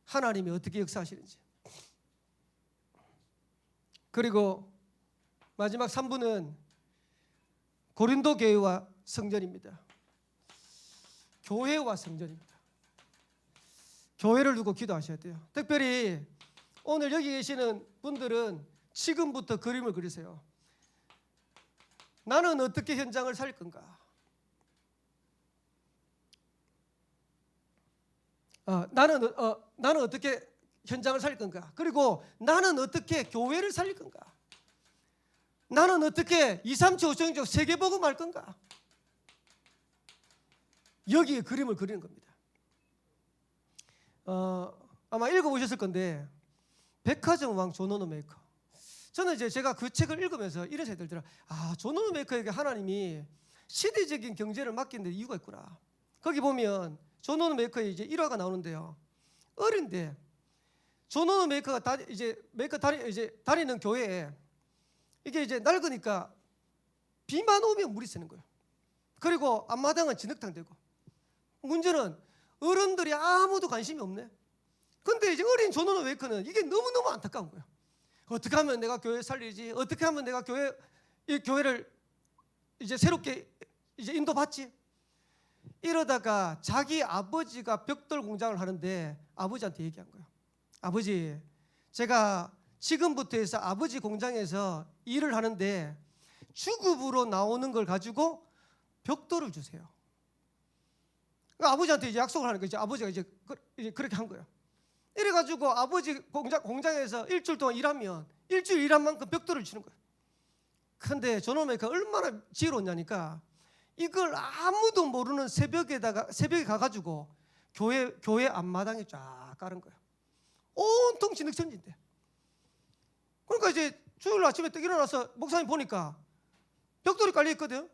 A: 하나님이 어떻게 역사하시는지. 그리고 마지막 3부는 고린도 교회와 성전입니다. 교회와 성전입니다. 교회를 두고 기도하셔야 돼요. 특별히 오늘 여기 계시는 분들은 지금부터 그림을 그리세요. 나는 어떻게 현장을 살 건가? 나는 어떻게 현장을 살릴 건가? 그리고 나는 어떻게 교회를 살릴 건가? 나는 어떻게 2, 3, 7, 5종 세계복음 할 건가? 여기에 그림을 그리는 겁니다. 아마 읽어보셨을 건데 백화점 왕 존 워너메이커. 저는 제가 그 책을 읽으면서 이런 생각이 들더라. 존 워너메이커에게 하나님이 시대적인 경제를 맡긴 데 이유가 있구나. 거기 보면 존 워너메이커의 이제 일화가 나오는데요. 어린데 존 워너메이커가 다니는 교회에 이게 이제 낡으니까 비만 오면 물이 새는 거예요. 그리고 앞마당은 진흙탕 되고. 문제는 어른들이 아무도 관심이 없네. 근데 이제 어린 존 워너메이커는 이게 너무너무 안타까운 거예요. 어떻게 하면 내가 교회 살리지? 어떻게 하면 내가 이 교회를 이제 새롭게 이제 인도받지? 이러다가 자기 아버지가 벽돌 공장을 하는데 아버지한테 얘기한 거예요. 아버지, 제가 지금부터 해서 아버지 공장에서 일을 하는데 주급으로 나오는 걸 가지고 벽돌을 주세요. 그러니까 아버지한테 이제 약속을 하는 거죠. 아버지가 이제 그렇게 한 거예요. 이래가지고 아버지 공장에서 일주일 동안 일하면 일주일 일한 만큼 벽돌을 주는 거예요. 근데 존 워너메이커가 얼마나 지혜로웠냐니까 이걸 아무도 모르는 새벽에 가가지고 교회 앞마당에 쫙 깔은 거예요. 온통 진흙천지인데. 그러니까 이제 주일 아침에 딱 일어나서 목사님 보니까 벽돌이 깔려 있거든.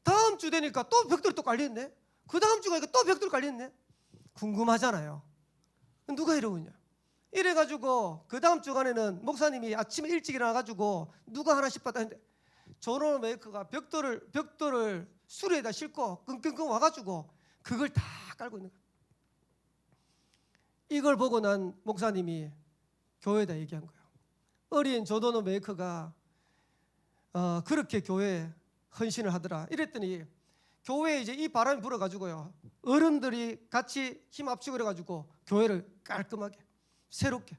A: 다음 주 되니까 또 벽돌이 또 깔려 있네. 그 다음 주 가니까 또 벽돌이 깔려 있네. 궁금하잖아요. 누가 이러느냐. 이래가지고 그 다음 주간에는 목사님이 아침에 일찍 일어나가지고 누가 하나씩 받다 했는데 존 워너메이커가 벽돌을 수레에다 싣고 끙끙끙 와가지고 그걸 다 깔고 있는 거예요. 이걸 보고 난 목사님이 교회에다 얘기한 거예요. 어린 존 워너메이커가 그렇게 교회에 헌신을 하더라. 이랬더니 교회에 이제 이 바람이 불어가지고요. 어른들이 같이 힘 합치고 그래가지고 교회를 깔끔하게 새롭게.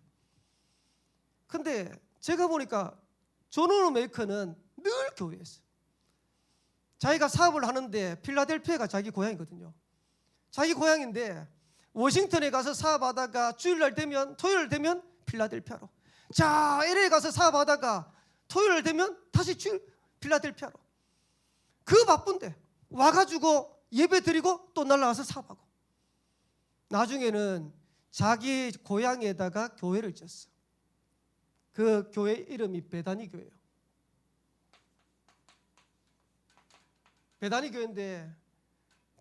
A: 근데 제가 보니까 존 워너메이커는 늘 교회에서 자기가 사업을 하는데 필라델피아가 자기 고향이거든요. 자기 고향인데 워싱턴에 가서 사업하다가 주일날 되면 토요일 되면 필라델피아로. 자, LA 가서 사업하다가 토요일 되면 다시 주일 필라델피아로. 그 바쁜데 와가지고 예배 드리고 또 날아가서 사업하고. 나중에는 자기 고향에다가 교회를 지었어. 그 교회 이름이 베다니 교회예요. 베다니 교회인데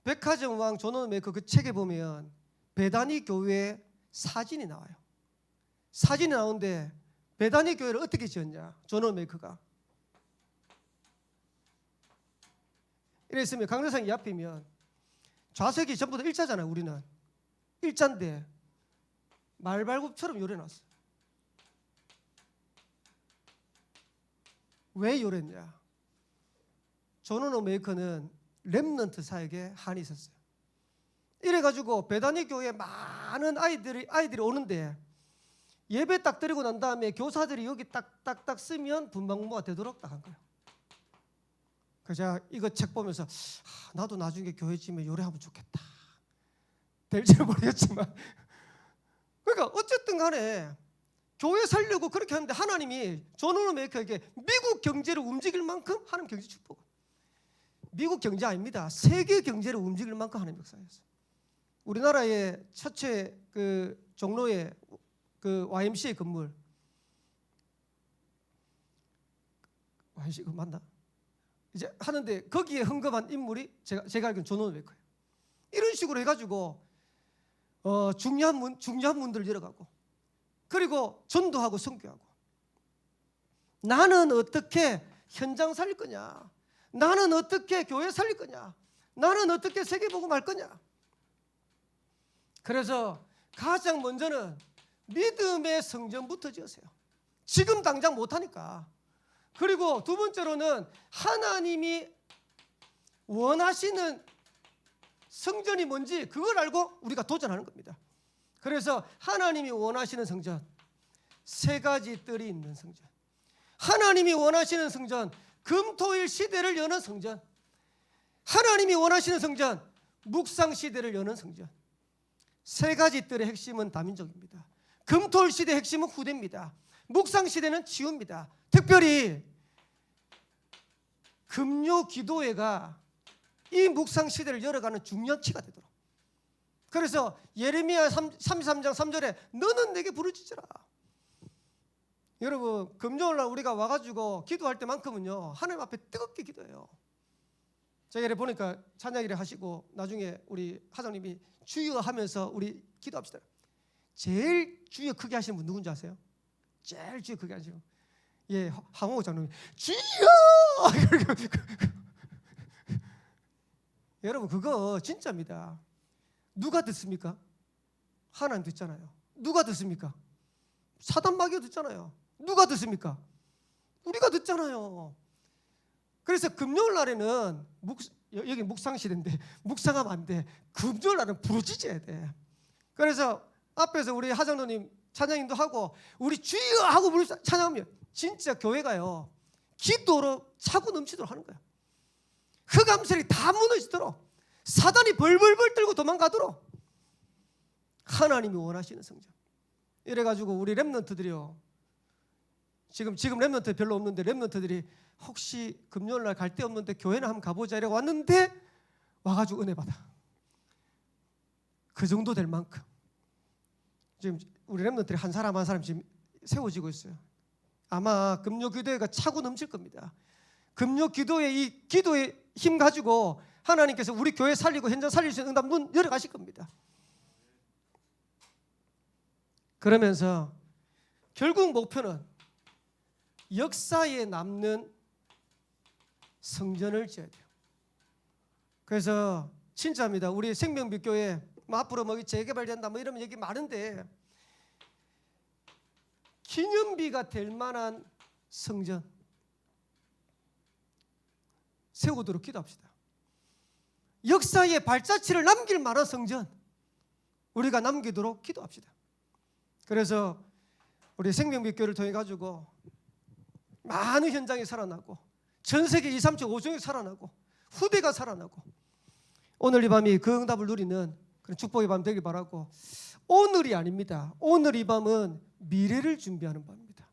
A: 백화점 왕 존 메이커 그 책에 보면 베다니 교회 사진이 나와요. 사진이 나오는데 베다니 교회를 어떻게 지었냐? 존 메이커가 이랬으면 강대상 이 앞이면 좌석이 전부 다 일자잖아요. 우리는 일자인데 말발굽처럼 요래놨어요. 왜 요랬냐? 존 메이커는 렘넌트 사역에 한이 있었어요. 이래가지고 베다니 교회에 많은 아이들이 오는데 예배 딱 드리고 난 다음에 교사들이 여기 딱딱딱 쓰면 분방공부가 되도록 딱 한 거예요. 그래서 제가 이거 책 보면서 나도 나중에 교회 지면 요래하면 좋겠다. 될지 모르겠지만 그러니까 어쨌든 간에 교회 살려고 그렇게 하는데 하나님이 존 메이커에게 미국 경제를 움직일 만큼 하나님 경제 축복을, 미국 경제 아닙니다. 세계 경제를 움직일 만큼 하나님 역사였어요. 우리나라의 첫째 그 종로의 그 YMCA 건물, YMCA 그 맞나? 이제 하는데 거기에 헌금한 인물이 제가 알기로는 존 메이커예요. 이런 식으로 해가지고 중요한 문들 열어가고, 그리고 전도하고 선교하고. 나는 어떻게 현장 살릴 거냐? 나는 어떻게 교회 살릴 거냐? 나는 어떻게 세계복음 할 거냐? 그래서 가장 먼저는 믿음의 성전부터 지으세요. 지금 당장 못하니까. 그리고 두 번째로는 하나님이 원하시는 성전이 뭔지 그걸 알고 우리가 도전하는 겁니다. 그래서 하나님이 원하시는 성전, 세 가지 뜰이 있는 성전, 하나님이 원하시는 성전, 금토일 시대를 여는 성전, 하나님이 원하시는 성전, 묵상 시대를 여는 성전. 세 가지 뜰의 핵심은 다민족입니다. 금토일 시대의 핵심은 후대입니다. 묵상 시대는 치유입니다. 특별히 금요 기도회가 이 묵상 시대를 열어가는 중요한 키가 되도록. 그래서 예레미야 33장 3절에 너는 내게 부르짖으라. 여러분 금요일날 우리가 와가지고 기도할 때만큼은요 하나님 앞에 뜨겁게 기도해요. 제가 이래 보니까 찬양이래 하시고 나중에 우리 하장님이 주여 하면서 우리 기도합시다. 제일 주여 크게 하시는 분 누군지 아세요? 제일 주여 크게 하시는 분. 예, 항호 장로님 주여. 여러분 그거 진짜입니다. 누가 듣습니까? 하나님 듣잖아요. 누가 듣습니까? 사단 마귀가 듣잖아요. 누가 듣습니까? 우리가 듣잖아요. 그래서 금요일 날에는 여기 묵상 시대인데 묵상하면 안 돼. 금요일 날은 부르짖어야 돼. 그래서 앞에서 우리 하장로님 찬양인도 하고 우리 주여 하고 찬양하면 진짜 교회가요 기도로 차고 넘치도록 하는 거야. 흑암셀이 다 무너지도록, 사단이 벌벌벌 떨고 도망가도록 하나님이 원하시는 성전. 이래가지고 우리 렘넌트들이요, 지금 렘넌트 별로 없는데 렘넌트들이 혹시 금요일날 갈 데 없는데 교회나 한번 가보자 이러고 왔는데 와가지고 은혜 받아. 그 정도 될 만큼 지금 우리 렘넌트들이 한 사람 한 사람 지금 세워지고 있어요. 아마 금요 기도회가 차고 넘칠 겁니다. 금요 기도회, 이 기도의 힘 가지고 하나님께서 우리 교회 살리고 현장 살릴 수 있는 응답 문 열어가실 겁니다. 그러면서 결국 목표는 역사에 남는 성전을 지어야 돼요. 그래서 진짜입니다. 우리 생명빛교회 앞으로 뭐 재개발된다 뭐 이런 얘기 많은데 기념비가 될 만한 성전 세우도록 기도합시다. 역사의 발자취를 남길 만한 성전 우리가 남기도록 기도합시다. 그래서 우리 생명빛교회를 통해 가지고 많은 현장이 살아나고 전 세계 2, 3층, 5층이 살아나고 후대가 살아나고 오늘 이 밤이 그 응답을 누리는 그런 축복의 밤 되길 바라고, 오늘이 아닙니다. 오늘 이 밤은 미래를 준비하는 밤입니다.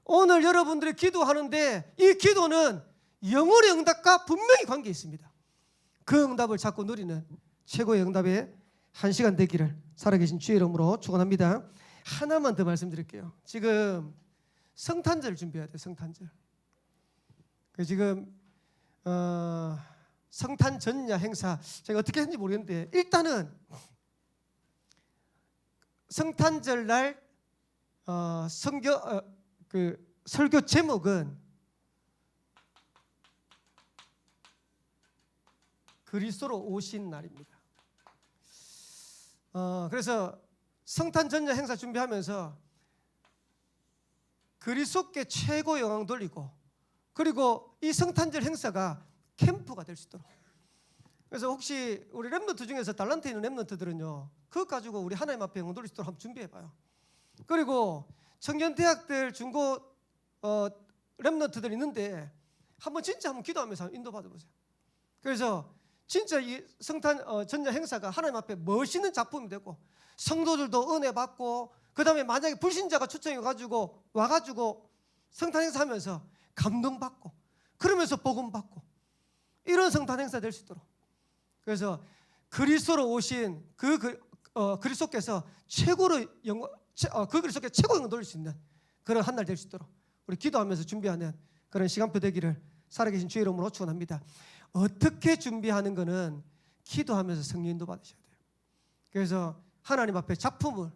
A: 오늘 여러분들이 기도하는데 이 기도는 영혼의 응답과 분명히 관계 있습니다. 그 응답을 찾고 누리는 최고의 응답의 한 시간 되기를 살아계신 주의 이름으로 축원합니다. 하나만 더 말씀드릴게요. 지금 성탄절 준비해야 돼요. 성탄절. 지금 성탄 전야 행사 제가 어떻게 했는지 모르겠는데 일단은 성탄절 날 설교 제목은 그리스도로 오신 날입니다. 그래서 성탄 전야 행사 준비하면서 그리스도께 최고 영광 돌리고 그리고 이 성탄절 행사가 캠프가 될 수 있도록. 그래서 혹시 우리 랩런트 중에서 달란트 있는 랩런트들은요, 그것 가지고 우리 하나님 앞에 영광 돌릴 수 있도록 한번 준비해봐요. 그리고 청년대학들 중고 랩런트들 있는데 진짜 한번 기도하면서 인도 받아보세요. 그래서 진짜 이 성탄 전야 행사가 하나님 앞에 멋있는 작품이 되고 성도들도 은혜 받고 그 다음에 만약에 불신자가 초청해가지고 와가지고 성탄 행사하면서 감동받고 그러면서 복음받고 이런 성탄 행사 될 수 있도록. 그래서 그리스도로 오신 그리스도께서 그 그리스도께 최고 영광 돌릴 수 있는 그런 한 날 될 수 있도록 우리 기도하면서 준비하는 그런 시간표 되기를 살아계신 주의 이름으로 축원합니다. 어떻게 준비하는 거는 기도하면서 성령 인도 받으셔야 돼요. 그래서 하나님 앞에 작품을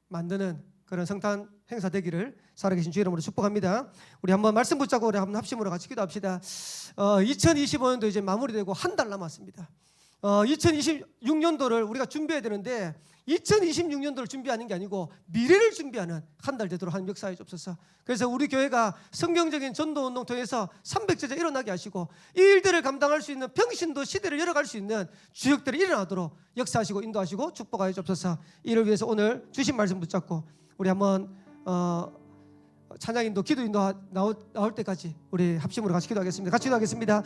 A: 만드는 그런 성탄 행사 되기를 살아계신 주의 이름으로 축복합니다. 우리 한번 말씀 붙잡고 우리 한번 합심으로 같이 기도합시다. 2025년도 이제 마무리되고 한 달 남았습니다. 2026년도를 우리가 준비해야 되는데 2026년도를 준비하는 게 아니고 미래를 준비하는 한 달 되도록 하나님 역사해 주옵소서. 그래서 우리 교회가 성경적인 전도운동 통해서 300제자 일어나게 하시고 이 일들을 감당할 수 있는 평신도 시대를 열어갈 수 있는 주역들이 일어나도록 역사하시고 인도하시고 축복하여 주옵소서. 이를 위해서 오늘 주신 말씀 붙잡고 우리 한번 찬양 인도, 기도 인도 나올 때까지 우리 합심으로 같이 기도하겠습니다. 같이 기도하겠습니다.